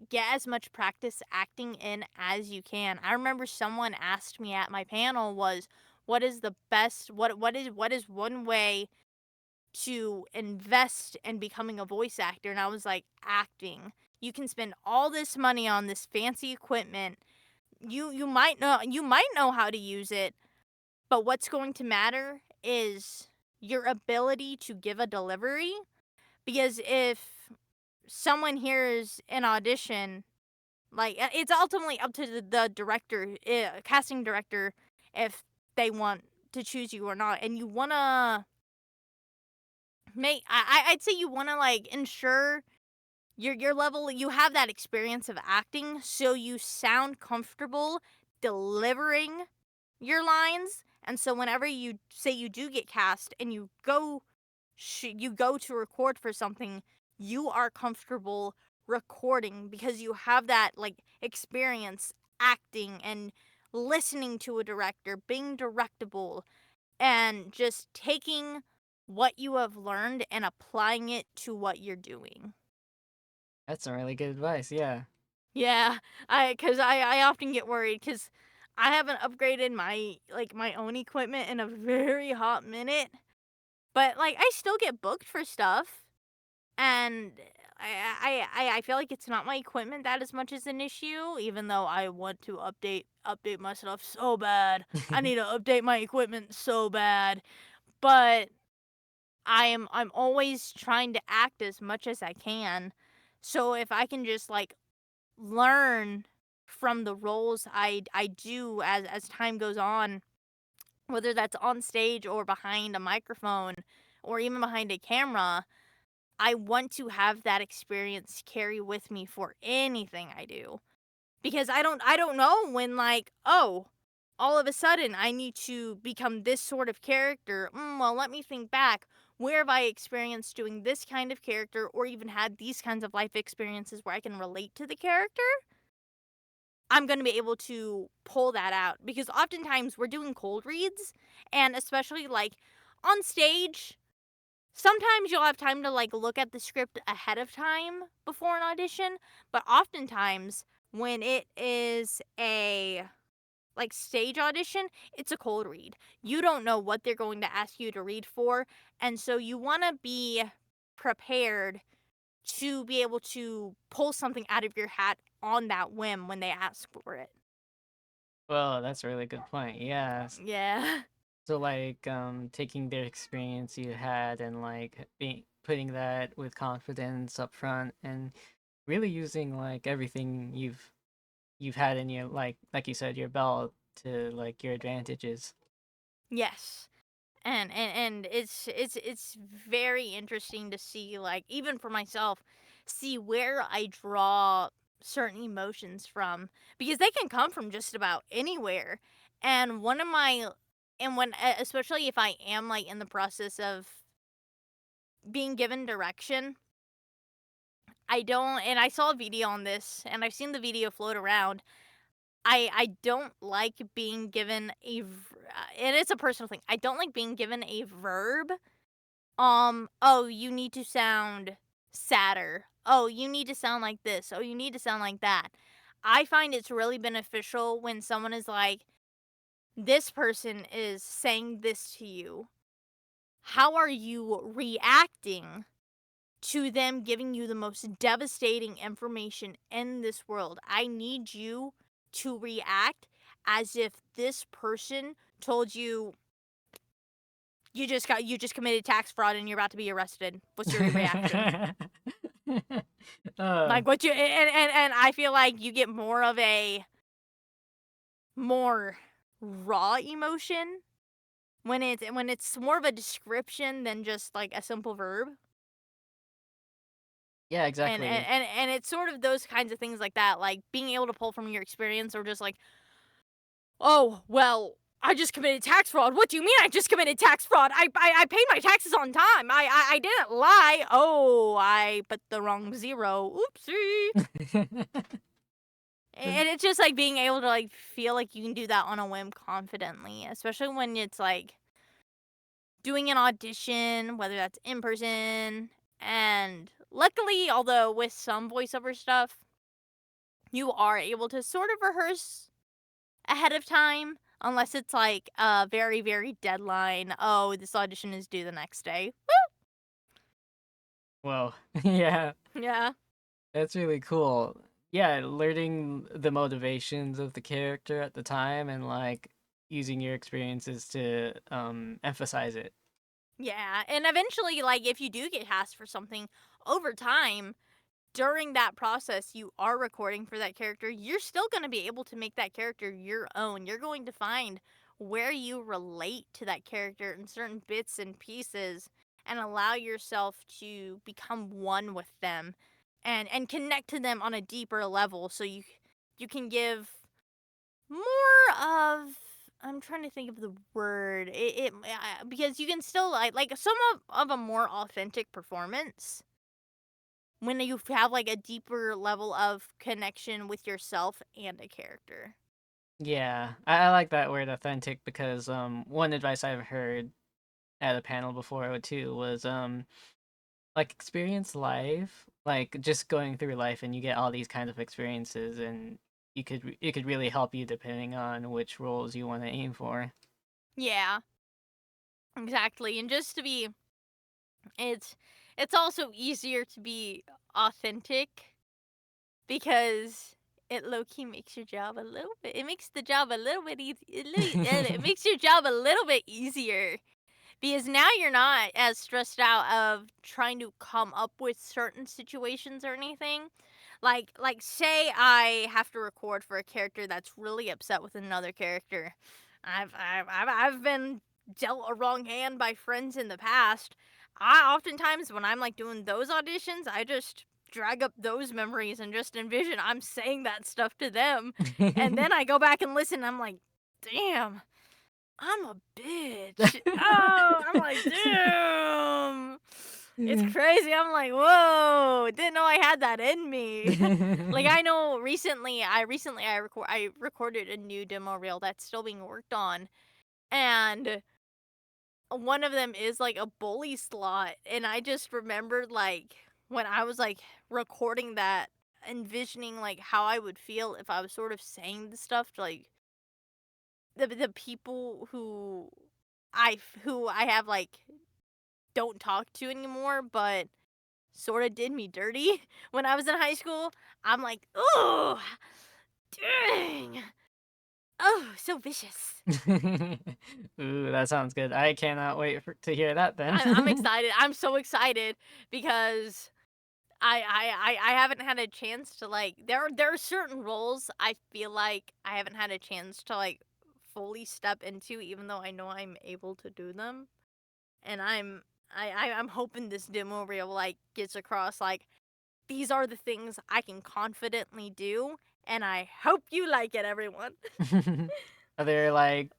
get as much practice acting in as you can. I remember someone asked me at my panel was what is the best what is one way to invest in becoming a voice actor, and I was like acting. You can spend all this money on this fancy equipment. You might know how to use it, but what's going to matter is your ability to give a delivery. Because if someone hears an audition, it's ultimately up to the director, casting director, if they want to choose you or not. And you want to I'd say you want to like ensure your level, you have that experience of acting, so you sound comfortable delivering your lines. And so whenever you say you do get cast and you go to record for something, you are comfortable recording because you have that like experience acting and listening to a director, being directable, and just taking what you have learned and applying it to what you're doing. That's some really good advice. Yeah. Yeah, I often get worried because I haven't upgraded my own equipment in a very hot minute, but like I still get booked for stuff, and I feel like it's not my equipment that as much as an issue, even though I want to update my stuff so bad. I need to update my equipment so bad, but I'm always trying to act as much as I can. So if I can just like learn from the roles I do as time goes on, whether that's on stage or behind a microphone or even behind a camera. I want to have that experience carry with me for anything I do. Because I don't know when, like, oh, all of a sudden I need to become this sort of character. Well, let me think back. Where have I experienced doing this kind of character or even had these kinds of life experiences where I can relate to the character? I'm going to be able to pull that out because oftentimes we're doing cold reads, and especially like on stage, sometimes you'll have time to like look at the script ahead of time before an audition, but oftentimes when it is a like stage audition, it's a cold read. You don't know what they're going to ask you to read for, and so you want to be prepared to be able to pull something out of your hat on that whim when they ask for it. Well, that's a really good point. Yeah. Yeah. So like taking their experience you had and like being putting that with confidence up front and really using like everything you've had in your like you said your belt to like your advantages. Yes. And it's very interesting to see, like, even for myself, see where I draw certain emotions from because they can come from just about anywhere. And one of my and when especially if I am like in the process of being given direction, I don't and I saw a video on this and I've seen the video float around. I don't like being given and it's a personal thing. I don't like being given a verb. Oh, you need to sound sadder. Oh, you need to sound like this. Oh, you need to sound like that. I find it's really beneficial when someone is like, this person is saying this to you. How are you reacting to them giving you the most devastating information in this world? I need you to react as if this person told you you just committed tax fraud and you're about to be arrested. What's your reaction? uh, Like what you and I feel like you get more of a more raw emotion when it's more of a description than just like a simple verb. yeah, And and, exactly. and and it's sort of those kinds of things like that, like being able to pull from your experience or just like, oh well, I just committed tax fraud. What do you mean I just committed tax fraud? I paid my taxes on time. I didn't lie. Oh, I put the wrong zero. Oopsie. And it's just like being able to like feel like you can do that on a whim confidently, especially when it's like doing an audition, whether that's in person. And luckily, although with some voiceover stuff, you are able to sort of rehearse ahead of time, unless it's like a very, very deadline. Oh, this audition is due the next day. Well, yeah, Yeah. that's really cool. Yeah, learning the motivations of the character at the time and like using your experiences to emphasize it. Yeah. And eventually, like, if you do get cast for something over time, during that process you are recording for that character, you're still going to be able to make that character your own. You're going to find where you relate to that character in certain bits and pieces and allow yourself to become one with them and connect to them on a deeper level so you can give more of I'm trying to think of the word. Because you can still like some of a more authentic performance when you have like a deeper level of connection with yourself and a character. Yeah, I like that word authentic because one advice I've heard at a panel before too was like experience life, like just going through life and you get all these kind of experiences and it could really help you depending on which roles you want to aim for. Yeah, exactly. And just to be it's it's also easier to be authentic because it low key makes your job a little bit it makes the job a little bit easy it makes your job a little bit easier because now you're not as stressed out of trying to come up with certain situations or anything. Like say I have to record for a character that's really upset with another character. I've been dealt a wrong hand by friends in the past. I oftentimes when I'm like doing those auditions, I just drag up those memories and just envision I'm saying that stuff to them. And then I go back and listen and I'm like, damn, I'm a bitch. Oh, I'm like, damn. It's crazy. I'm like, whoa, didn't know I had that in me. Like I know I recorded a new demo reel that's still being worked on, and one of them is like a bully slot, and I just remembered like when I was like recording that, envisioning like how I would feel if I was sort of saying the stuff to like the people who I have like don't talk to anymore, but sort of did me dirty when I was in high school. I'm like, oh, dang. Oh, so vicious. Ooh, that sounds good. I cannot wait to hear that then. I'm excited. I'm so excited because I haven't had a chance to like there are certain roles I feel like I haven't had a chance to like fully step into, even though I know I'm able to do them. And I'm hoping this demo reel like gets across like these are the things I can confidently do, and I hope you like it, everyone. Are there like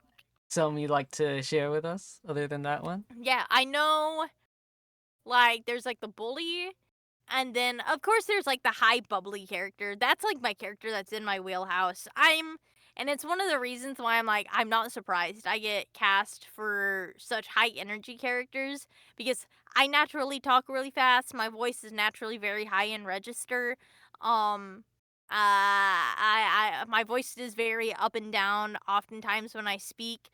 some you'd like to share with us other than that one? Yeah, I know like there's like the bully. And then, of course, there's like the high bubbly character. That's like my character that's in my wheelhouse. And it's one of the reasons why I'm like, I'm not surprised I get cast for such high energy characters because I naturally talk really fast. My voice is naturally very high in register. My voice is very up and down oftentimes when I speak.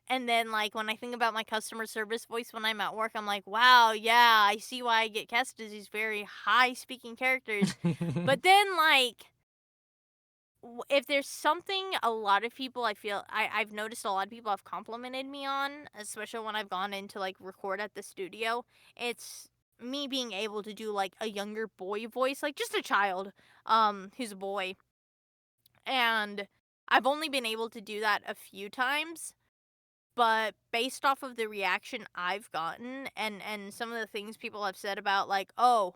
And then, like, when I think about my customer service voice when I'm at work, I'm like, wow, yeah, I see why I get cast as these very high speaking characters. But then, like, if there's something a lot of people I've noticed a lot of people have complimented me on, especially when I've gone in to like record at the studio, it's me being able to do like a younger boy voice, like just a child, who's a boy. And I've only been able to do that a few times. But based off of the reaction I've gotten and some of the things people have said about like, "Oh,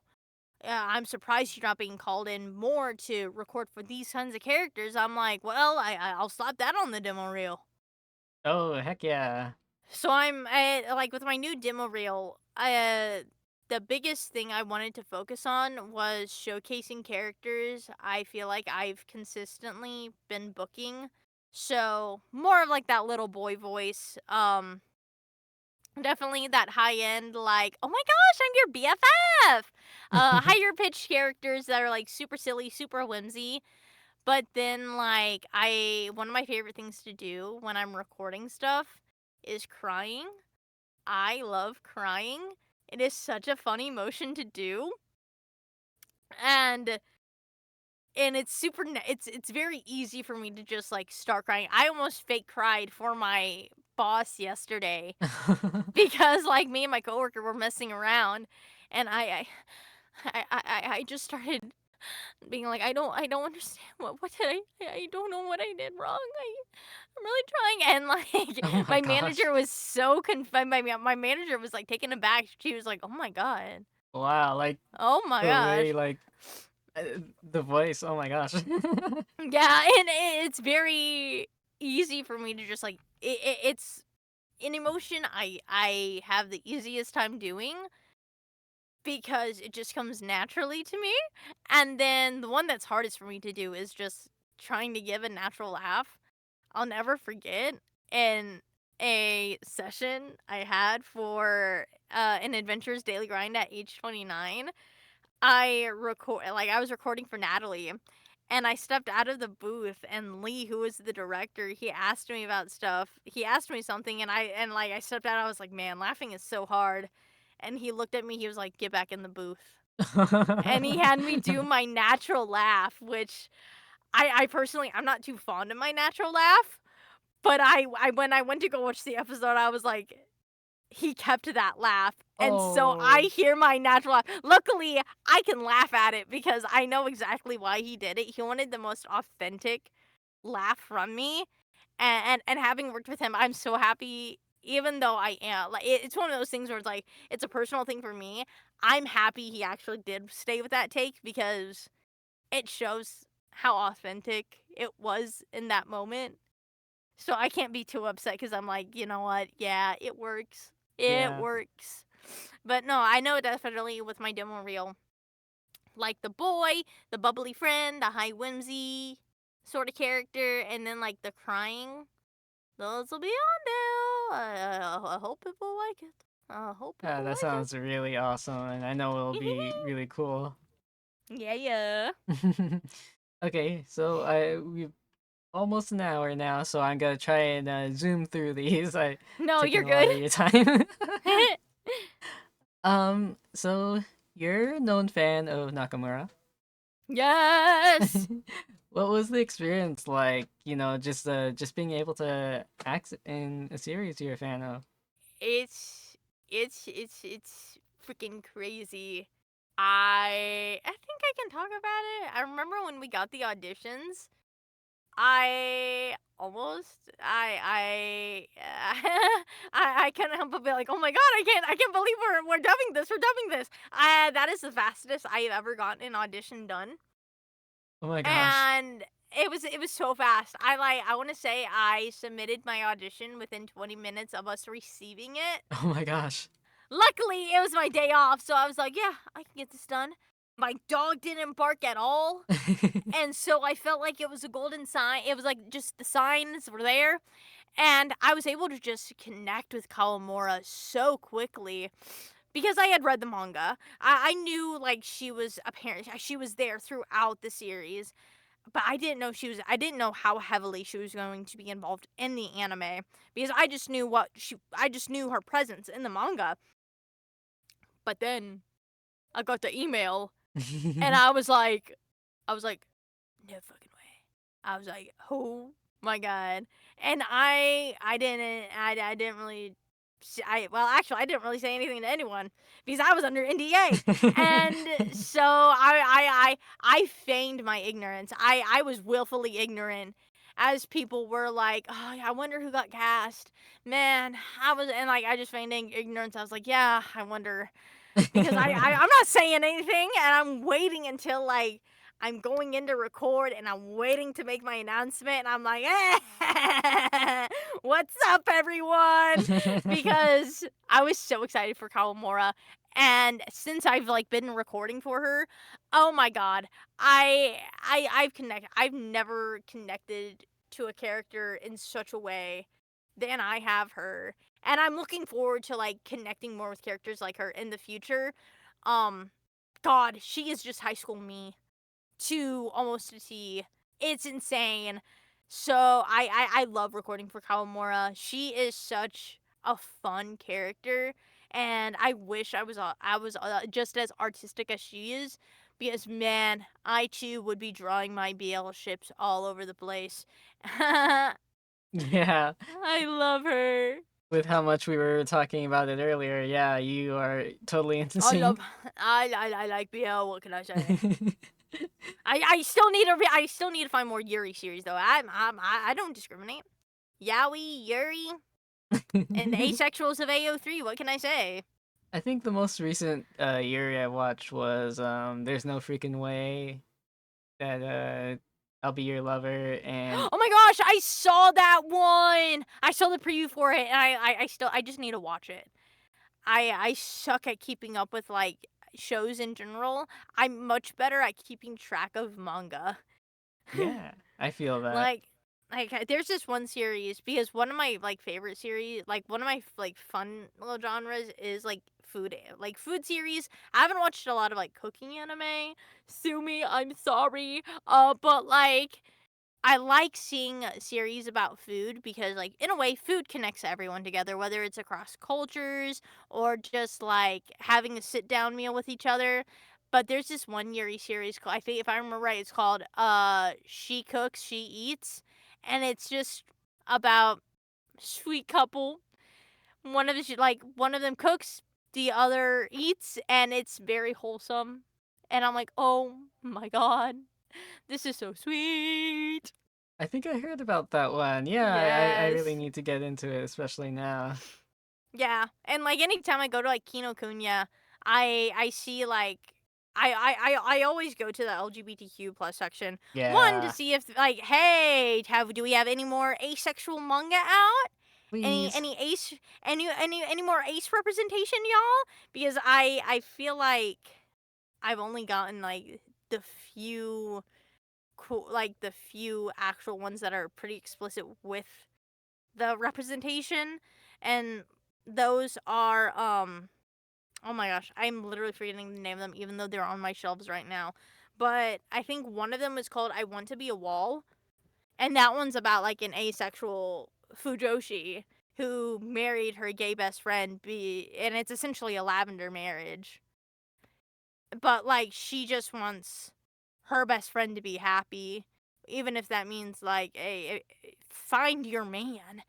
yeah, I'm surprised you're not being called in more to record for these kinds of characters." I'm like, "Well, I'll slap that on the demo reel." Oh, heck yeah. So like with my new demo reel, the biggest thing I wanted to focus on was showcasing characters I feel like I've consistently been booking. So, more of like that little boy voice. Definitely that high end, like, oh my gosh, I'm your BFF. Higher pitched characters that are like super silly, super whimsy. But then, like, one of my favorite things to do when I'm recording stuff is crying. I love crying. It is such a fun emotion to do. And it's it's very easy for me to just like start crying. I almost fake cried for my boss yesterday because like me and my coworker were messing around, and I just started being like, I don't understand what did I don't know what I did wrong. I'm really trying, and Oh like my my gosh. manager was so confounded. My manager was like taken aback. She was like, oh my god, Wow, like oh my the way gosh. like the voice. Oh my gosh. Yeah, and it's very easy for me to just like it's an emotion I have the easiest time doing because it just comes naturally to me. And then the one that's hardest for me to do is just trying to give a natural laugh. I'll never forget in a session I had for an Adventures Daily Grind at age 29. I was recording for Natalie, and I stepped out of the booth, and Lee, who was the director, he asked me about stuff. He asked me something, and I stepped out. I was like, "Man, laughing is so hard." And he looked at me. He was like, "Get back in the booth." And he had me do my natural laugh, which I personally I'm not too fond of my natural laugh, but I when I went to go watch the episode, I was like, he kept that laugh, and so I Oh. hear my natural laugh. Luckily, I can laugh at it because I know exactly why he did it. He wanted the most authentic laugh from me, And having worked with him, I'm so happy. Even though I am like, it's one of those things where it's like it's a personal thing for me. I'm happy he actually did stay with that take because it shows how authentic it was in that moment. So I can't be too upset because I'm like, you know what? Yeah, it works. It Yeah. works. But no, I know definitely with my demo reel, like the boy, the bubbly friend, the high whimsy sort of character, and then like the crying. Those will be on now. I hope people like it. I hope Yeah, people that like it. sounds really awesome, and I know it'll be really cool. Yeah, yeah. Okay, so we've almost an hour now, so I'm gonna try and zoom through these. I No, taking you're a lot good. of your time. So you're a known fan of Nakamura. Yes. What was the experience like? Just being able to act in a series you're a fan of. It's it's freaking crazy. I think I can talk about it. I remember when we got the auditions. I almost I couldn't help but be like, oh my god, I can't believe we're dubbing this. We're dubbing this. That is the fastest I've ever gotten an audition done, Oh my gosh. and it was so fast. I want to say I submitted my audition within 20 minutes of us receiving it. Oh my gosh. Luckily, it was my day off, so I was like, yeah, I can get this done. My dog didn't bark at all. And so I felt like it was a golden sign. It was like just the signs were there. And I was able to just connect with Kawamura so quickly because I had read the manga. I knew like she was there throughout the series, but I didn't know how heavily she was going to be involved in the anime because I just knew her presence in the manga. But then I got the email and I was like, no fucking way. I was like, oh my god. And I didn't really actually I didn't really say anything to anyone because I was under NDA. And so I feigned my ignorance. I was willfully ignorant as people were like, "Oh, I wonder who got cast." Man, I just feigned ignorance. I was like, "Yeah, I wonder." Because I'm not saying anything and I'm waiting until like I'm going in to record and I'm waiting to make my announcement and I'm like, what's up, everyone? Because I was so excited for Kawamura. And since I've like been recording for her, oh my god, I've never connected to a character in such a way than I have her. And I'm looking forward to like connecting more with characters like her in the future. Um God, she is just high school me to almost a T. It's insane. So I love recording for Kawamura. She is such a fun character, and I wish I was just as artistic as she is. Because man, I too would be drawing my BL ships all over the place. I Yeah, love her. with how much we were talking about it earlier, yeah, you are totally into I love sync. I like BL. What can I say? I still need to find more Yuri series though. I don't discriminate. Yaoi, Yuri, and the asexuals of AO3. What can I say? I think the most recent Yuri I watched was There's No Freaking Way that I'll Be Your Lover and Oh my gosh, I saw that one. I saw the preview for it, and I just need to watch it. I suck at keeping up with like shows in general. I'm much better at keeping track of manga. yeah, I feel that. Like there's this one series because one of my like favorite series, like one of my like fun little genres is like food series. I haven't watched a lot of like cooking anime. Sue me, I'm sorry. But like I like seeing series about food because, like, in a way, food connects everyone together, whether it's across cultures or just like having a sit down meal with each other. But there's this one Yuri series called, I think if I remember right, it's called She Cooks, She Eats. And it's just about sweet couple. One of them cooks, the other eats, and it's very wholesome. And I'm like, oh my god, this is so sweet. I think I heard about that one. Yeah, I really Yes. need to get into it, especially now. Yeah, and like anytime I go to like Kinokuniya, I see like I always go to the LGBTQ plus section. One to Yeah, see if like, hey, do we have any more asexual manga out? please. Any ace any more ace representation, y'all? Because I feel like I've only gotten like the few cool like the few actual ones that are pretty explicit with the representation, and those are oh my gosh, I'm literally forgetting the name of them even though they're on my shelves right now. But I think one of them is called I Want to Be a Wall, and that one's about like an asexual fujoshi who married her gay best friend, and it's essentially a lavender marriage. But like she just wants her best friend to be happy, even if that means like find your man.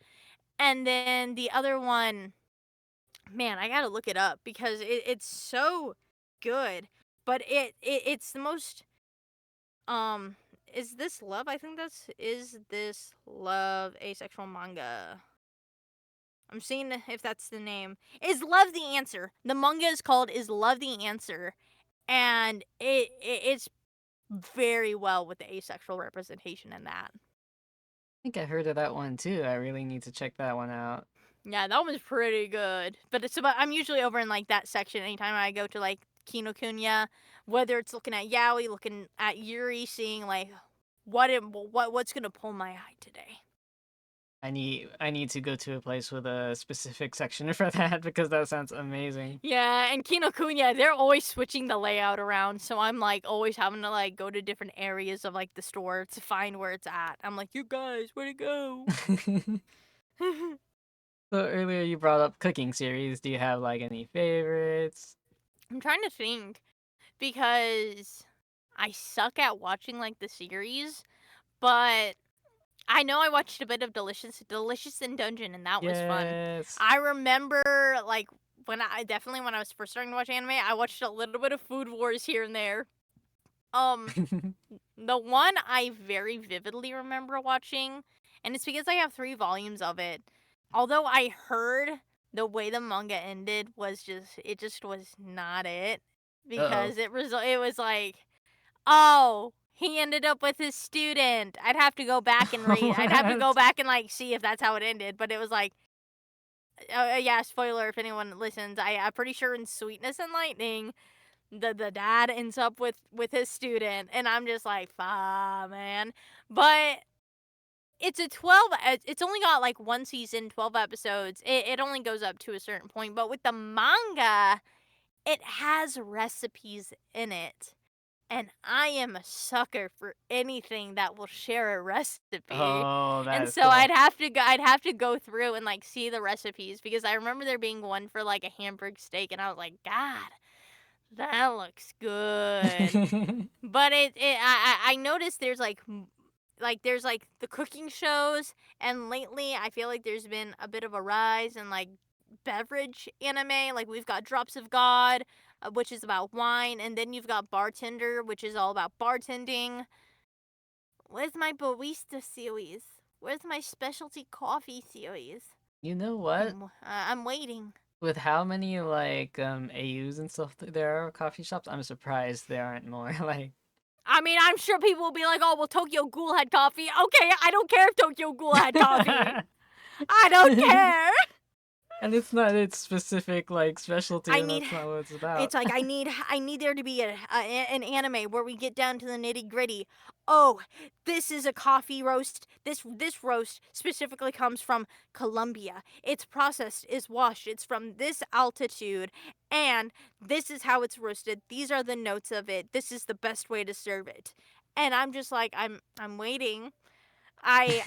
And then the other one, man, I gotta look it up because it's so good. But it's the most is this love? I think that's is this love asexual manga. I'm seeing if that's the name. Is Love the Answer? The manga is called Is Love the Answer, and it's very well with the asexual representation in that. I think I heard of that one too. I really need to check that one out. Yeah, that one's pretty good. But it's about I'm usually over in like that section anytime I go to like Kinokuniya, whether it's looking at Yaoi, looking at Yuri, seeing like what's gonna pull my eye today. I need to go to a place with a specific section for that because that sounds amazing. Yeah, and Kinokuniya, they're always switching the layout around, so I'm like always having to like go to different areas of like the store to find where it's at. I'm like, you guys, where to go? So earlier you brought up cooking series. Do you have like any favorites? I'm trying to think because I suck at watching like the series, but I know I watched a bit of Delicious in Dungeon, and that was fun. Yes. I remember like when I was first starting to watch anime, I watched a little bit of Food Wars here and there. Um, the one I very vividly remember watching, and it's because I have 3 volumes of it. Although I heard the way the manga ended was just was not it, Uh-oh. because it was like, oh, he ended up with his student. I'd have to go back and read. I'd have to go What? back and like see if that's how it ended. But it was like, yeah, spoiler if anyone listens. I'm pretty sure in Sweetness and Lightning, the dad ends up with his student, and I'm just like, ah, man. But it's a 12. It's only got like one season, 12 episodes. It only goes up to a certain point. But with the manga, it has recipes in it, and I am a sucker for anything that will share a recipe. Oh, that And is so cool. I'd have to go through and like see the recipes, because I remember there being one for like a hamburg steak, and I was like, God, that looks good. But I noticed there's like there's like the cooking shows, and lately I feel like there's been a bit of a rise in like beverage anime. Like we've got Drops of God, which is about wine, and then you've got Bartender, which is all about bartending. Where's my barista series? Where's my specialty coffee series? You know what? I'm waiting. With how many like AUs and stuff there are coffee shops, I'm surprised there aren't more. Like I mean, I'm sure people will be like, "Oh, well, Tokyo Ghoul had coffee." Okay, I don't care if Tokyo Ghoul had coffee. I don't care. and it's not its specific like specialty I and need that's not what it's about. It's like I need there to be an anime where we get down to the nitty gritty. Oh, this is a coffee roast. This roast specifically comes from Colombia. It's processed, is washed. It's from this altitude, and this is how it's roasted. These are the notes of it. This is the best way to serve it. And I'm just like I'm waiting. I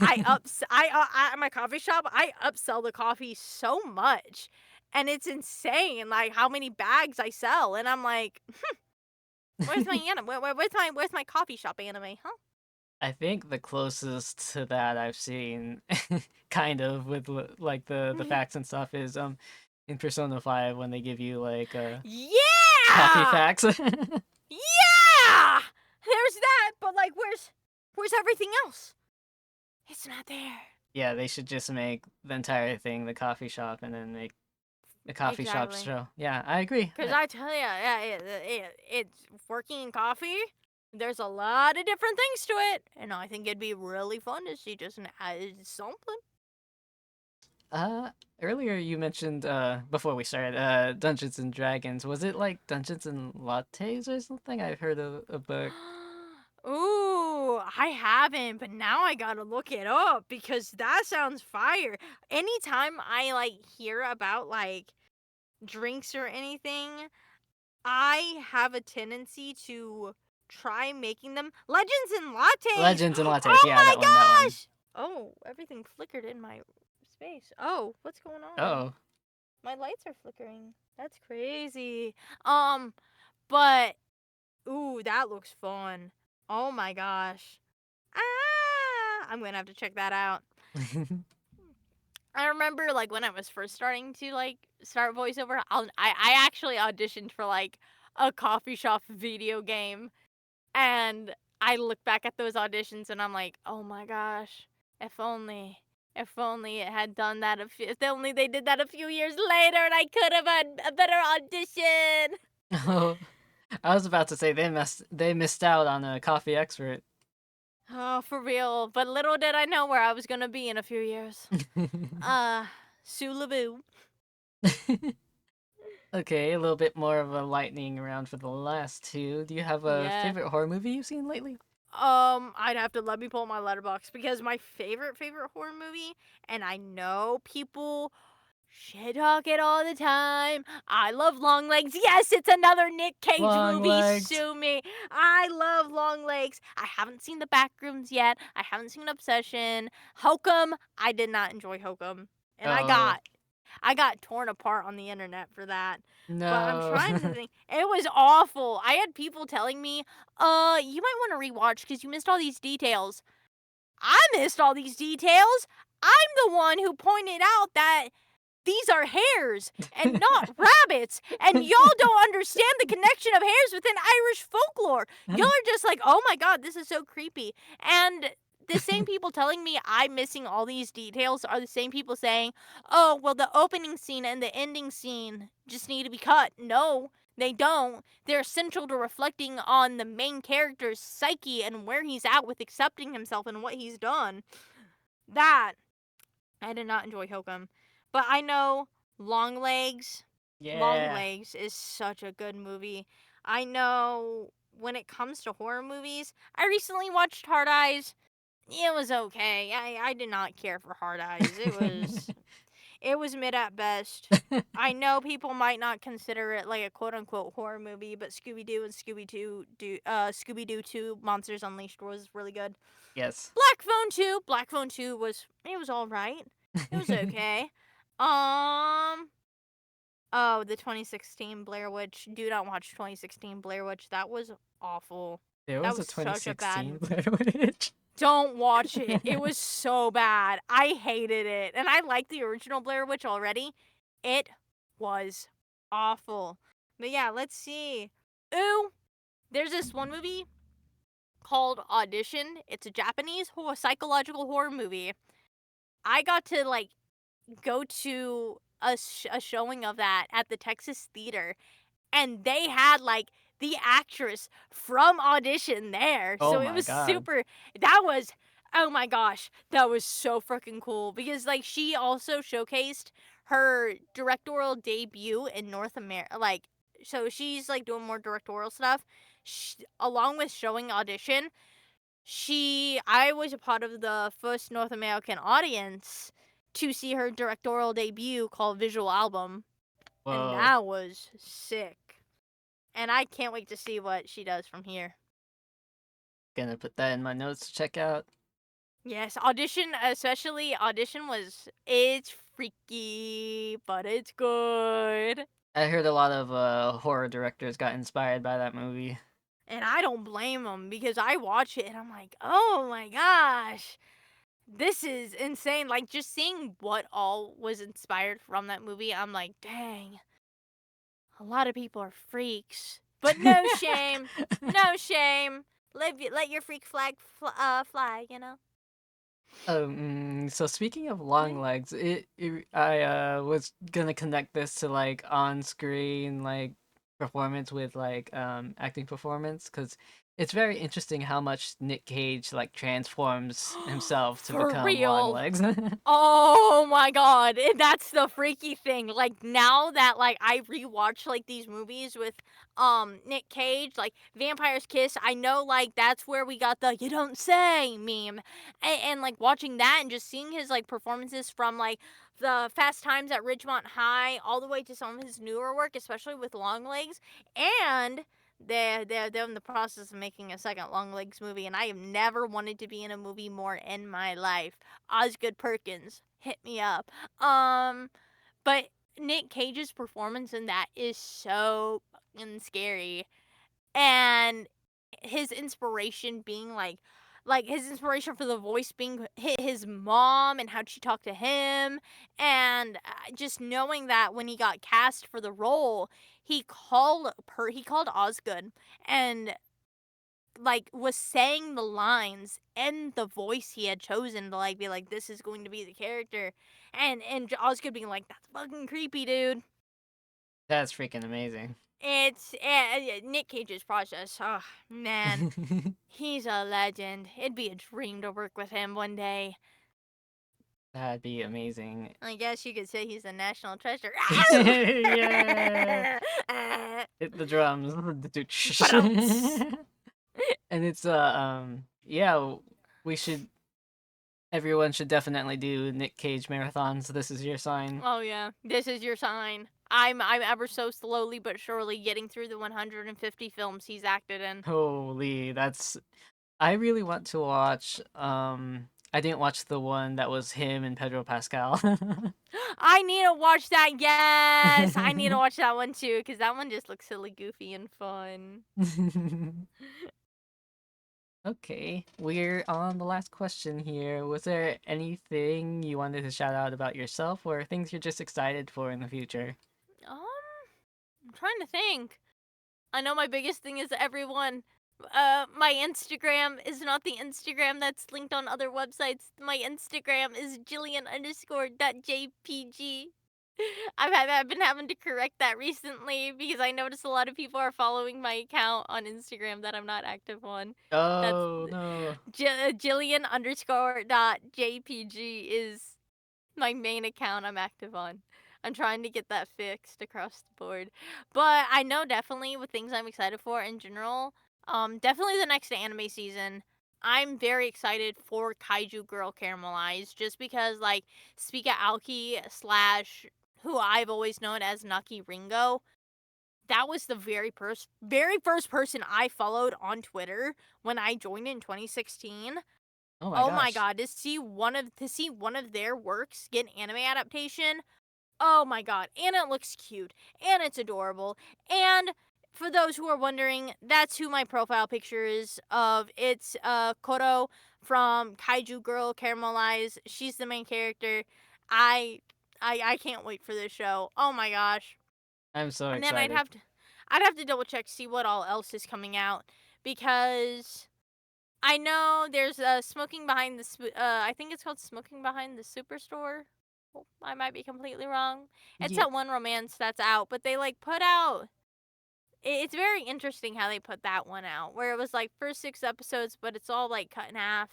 at my coffee shop, I upsell the coffee so much, and it's insane like how many bags I sell, and I'm like, where's my anime? Where's my coffee shop anime? Huh? I think the closest to that I've seen, kind of with like the facts and stuff, is in Persona 5 when they give you like coffee Yeah, facts. yeah. There's that, but like, where's everything else? It's not there. Yeah, they should just make the entire thing the coffee shop and then make the coffee shop Exactly. show. Yeah, I agree. Because I tell you, yeah, it's working in coffee. There's a lot of different things to it, and I think it'd be really fun to see just something. Uh, Earlier you mentioned before we started Dungeons and Dragons. Was it like Dungeons and Lattes or something? I've heard of a book. Ooh, I haven't, but now I gotta look it up because that sounds fire. Anytime I hear about drinks or anything, I have a tendency to try making them. Legends and lattes. Legends and Lattes. Oh Yeah, my that one. That one. gosh! Oh, everything flickered in my space. Oh, what's going on? Oh. My lights are flickering. That's crazy. Um, but ooh, that looks fun. Oh my gosh. Ah, I'm gonna have to check that out. I remember when I was first starting to start voiceover, I actually auditioned for a coffee shop video game, and I look back at those auditions and I'm like, oh my gosh, if only it had done that if only they did that a few years later and I could have had a better audition. Oh, I was about to say they missed out on a coffee expert. Oh, for real. But little did I know where I was gonna be in a few years. Sulaboo. Okay, a little bit more of a lightning round for the last two. Do you have a Yeah. favorite horror movie you've seen lately? I'd have to let me pull my letterbox because my favorite horror movie, and I know people shit talk it all the time. I love Long Legs. Yes, it's another Nick Cage Long movie. legs. Sue me. I love Long Legs. I haven't seen the Backrooms yet. I haven't seen Obsession. Hokum. I did not enjoy Hokum, and Oh I got torn apart on the internet for that. But I'm no. trying to think. It was awful. I had people telling me, you might want to rewatch because you missed all these details. I missed all these details. I'm the one who pointed out that these are hares and not rabbits, and y'all don't understand the connection of hares within Irish folklore. Y'all are just like, oh my god, this is so creepy. And the same people telling me I'm missing all these details are the same people saying, oh, well, the opening scene and the ending scene just need to be cut. No, they don't. They're essential to reflecting on the main character's psyche and where he's at with accepting himself and what he's done. That I did not enjoy Hokum. But I know Long Legs. Long Yeah. Legs is such a good movie. I know when it comes to horror movies, I recently watched Hard Eyes. It was okay. I did not care for Hard Eyes. It was mid at best. I know people might not consider it like a quote unquote horror movie, but Scooby Doo and Scooby Doo 2 Monsters Unleashed was really good. Yes. Black Phone 2 was all right. It was okay. Um oh, the 2016 Blair Witch. Do not watch 2016 Blair Witch. That was awful. There That was was a such a bad 2016 Blair Witch. Don't watch it. It was so bad. I hated it. And I liked the original Blair Witch already. It was awful. But yeah, let's see. Ooh, there's this one movie called Audition. It's a Japanese psychological horror movie. I got to go to a showing of that at the Texas Theater, and they had the actress from Audition there. Oh So it my was god. super. That was, oh my gosh, that was so freaking cool because she also showcased her directorial debut in North America. So she's doing more directorial stuff. Along with showing Audition, I was a part of the first North American audience to see her directorial debut called Visual Album, and Whoa. that was sick. And I can't wait to see what she does from here. Gonna put that in my notes to check out. Yes, Audition it's freaky, but it's good. I heard a lot of horror directors got inspired by that movie. And I don't blame them because I watch it and I'm like, oh my gosh, this is insane. Just seeing what all was inspired from that movie, I'm like, dang, a lot of people are freaks. But no shame. No shame. Let your freak flag fly, you know? So speaking of long legs, I was gonna connect this to like on screen like performance with like acting performance because it's very interesting how much Nick Cage like transforms himself to For become long real. legs. Oh my god, that's the freaky thing. Like now that like I rewatch like these movies with Nick Cage, like Vampire's Kiss, I know like that's where we got the "you don't say" meme. And like watching that and just seeing his like performances from like the Fast Times at Ridgemont High all the way to some of his newer work, especially with Long Legs, and they're in the process of making a second Long Legs movie, and I have never wanted to be in a movie more in my life. Osgood Perkins, hit me up. But Nick Cage's performance in that is so fucking scary, and his inspiration being like his inspiration for the voice being his mom and how she talked to him, and just knowing that when he got cast for the role, he called Osgood and like was saying the lines and the voice he had chosen to like be like, this is going to be the character, and Osgood being like, that's fucking creepy, dude. That's freaking amazing. It's Nick Cage's process. Oh man, he's a legend. It'd be a dream to work with him one day. That'd be amazing. I guess you could say he's a national treasure. Yeah. Hit the drums. Ba-dum-ts. And it's yeah, we should everyone should definitely do Nick Cage marathons. This is your sign. Oh yeah, this is your sign. I'm ever so slowly but surely getting through the 150 films he's acted in. Holy, that's I really want to watch I didn't watch the one that was him and Pedro Pascal. I need to watch that. Yes, I need to watch that one too because that one just looks silly, goofy, and fun. Okay, we're on the last question here. Was there anything you wanted to shout out about yourself or things you're just excited for in the future? Um, I'm trying to think. I know my biggest thing is everyone. My Instagram is not the Instagram that's linked on other websites. My Instagram is Gillian_.jpg. I've been having to correct that recently because I noticed a lot of people are following my account on Instagram that I'm not active on. That's Oh no. Jillian_.jpg is my main account I'm active on. I'm trying to get that fixed across the board. But I know definitely with things I'm excited for in general, definitely the next anime season. I'm very excited for Kaiju Girl Caramelized just because like Speaka Aoki slash who I've always known as Naki Ringo, that was the very first person I followed on Twitter when I joined in 2016. Oh my Oh my gosh. god, to see one of their works get an anime adaptation. Oh my god, and it looks cute and it's adorable. And for those who are wondering, that's who my profile picture is of. It's Koro from Kaiju Girl Caramelize. She's the main character. I I can't wait for this show. Oh my gosh. I'm so And then excited. I'd have to double check to see what all else is coming out because I know there's Smoking Behind I think it's called Smoking Behind the Superstore. Oh, I might be completely wrong. It's Yeah, that one romance that's out, but they like put out. It's very interesting how they put that one out, where it was like first 6 episodes, but it's all like cut in half.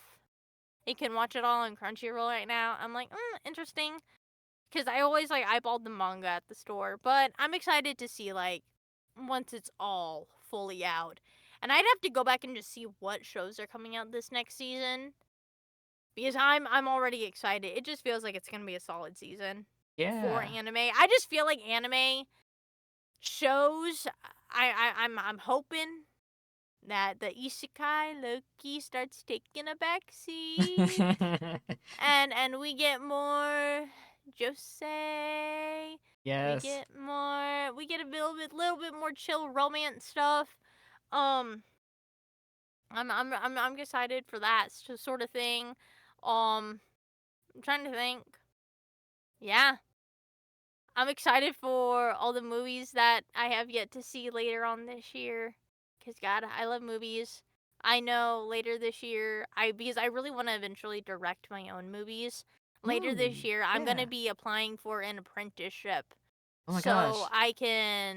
You can watch it all on Crunchyroll right now. I'm like, interesting, because I always like eyeballed the manga at the store, but I'm excited to see like once it's all fully out. And I'd have to go back and just see what shows are coming out this next season because I'm already excited. It just feels like it's gonna be a solid season for yeah. anime. I just feel like anime shows. I'm hoping that the isekai Loki starts taking a backseat, and we get more josei. Yes. We get a little bit more chill romance stuff. Um, I'm excited for that sort of thing. I'm trying to think. Yeah, I'm excited for all the movies that I have yet to see later on this year. Cause God, I love movies. I know later this year, because I really want to eventually direct my own movies. Later this Ooh, year, I'm going to yeah. be applying for an apprenticeship. Oh my So gosh. I can,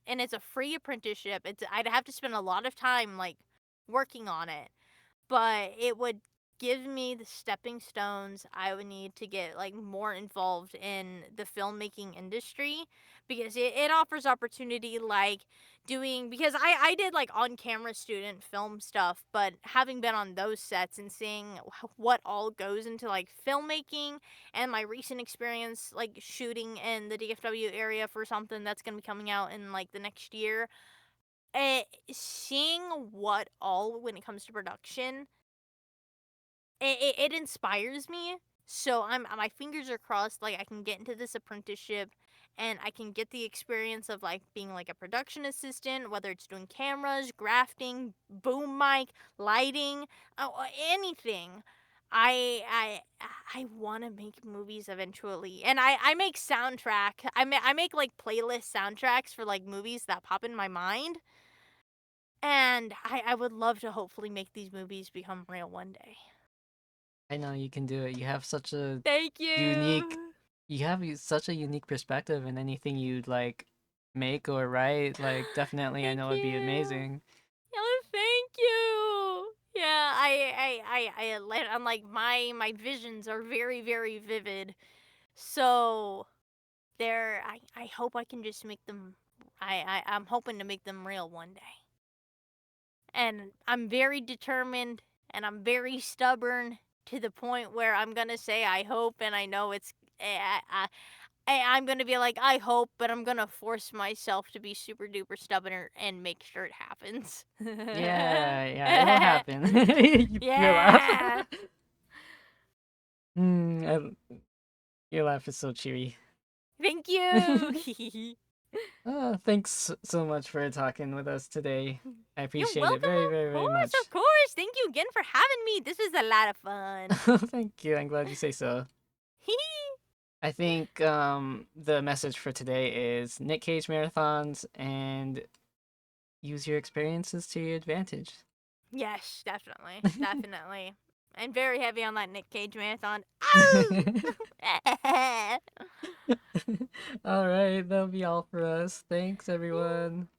and it's a free apprenticeship. I'd have to spend a lot of time like working on it, but it would give me the stepping stones I would need to get like more involved in the filmmaking industry, because it offers opportunity like doing, because I did like on camera student film stuff, but having been on those sets and seeing what all goes into like filmmaking, and my recent experience like shooting in the DFW area for something that's going to be coming out in like the next year, seeing what all when it comes to production, it inspires me. So my fingers are crossed. Like I can get into this apprenticeship, and I can get the experience of like being like a production assistant, whether it's doing cameras, grafting, boom mic, lighting, anything. I I want to make movies eventually, and I make soundtrack. I make like playlist soundtracks for like movies that pop in my mind, and I would love to hopefully make these movies become real one day. I know you can do it. You have such a Thank unique you. such a unique perspective in anything you'd like make or write. Like definitely I Thank know it'd be you. amazing. Oh, thank you. Yeah, I'm like my visions are very very vivid. So I hope I can just make them. I'm hoping to make them real one day. And I'm very determined, and I'm very stubborn to the point where I'm gonna say I hope, and I know it's. I'm gonna be like I hope, but I'm gonna force myself to be super duper stubborn and make sure it happens. Yeah, yeah, it'll happen. Your laugh. Yeah. Your laugh is so cheery. Thank you. Thanks so much for talking with us today. I You're appreciate it welcome, very, very, of very course, much. of course. Thank you again for having me. This was a lot of fun. Thank you. I'm glad you say so. I think the message for today is Nick Cage marathons and use your experiences to your advantage. Yes, definitely, definitely. And very heavy on that Nick Cage marathon. Ow! All right, that'll be all for us. Thanks, everyone.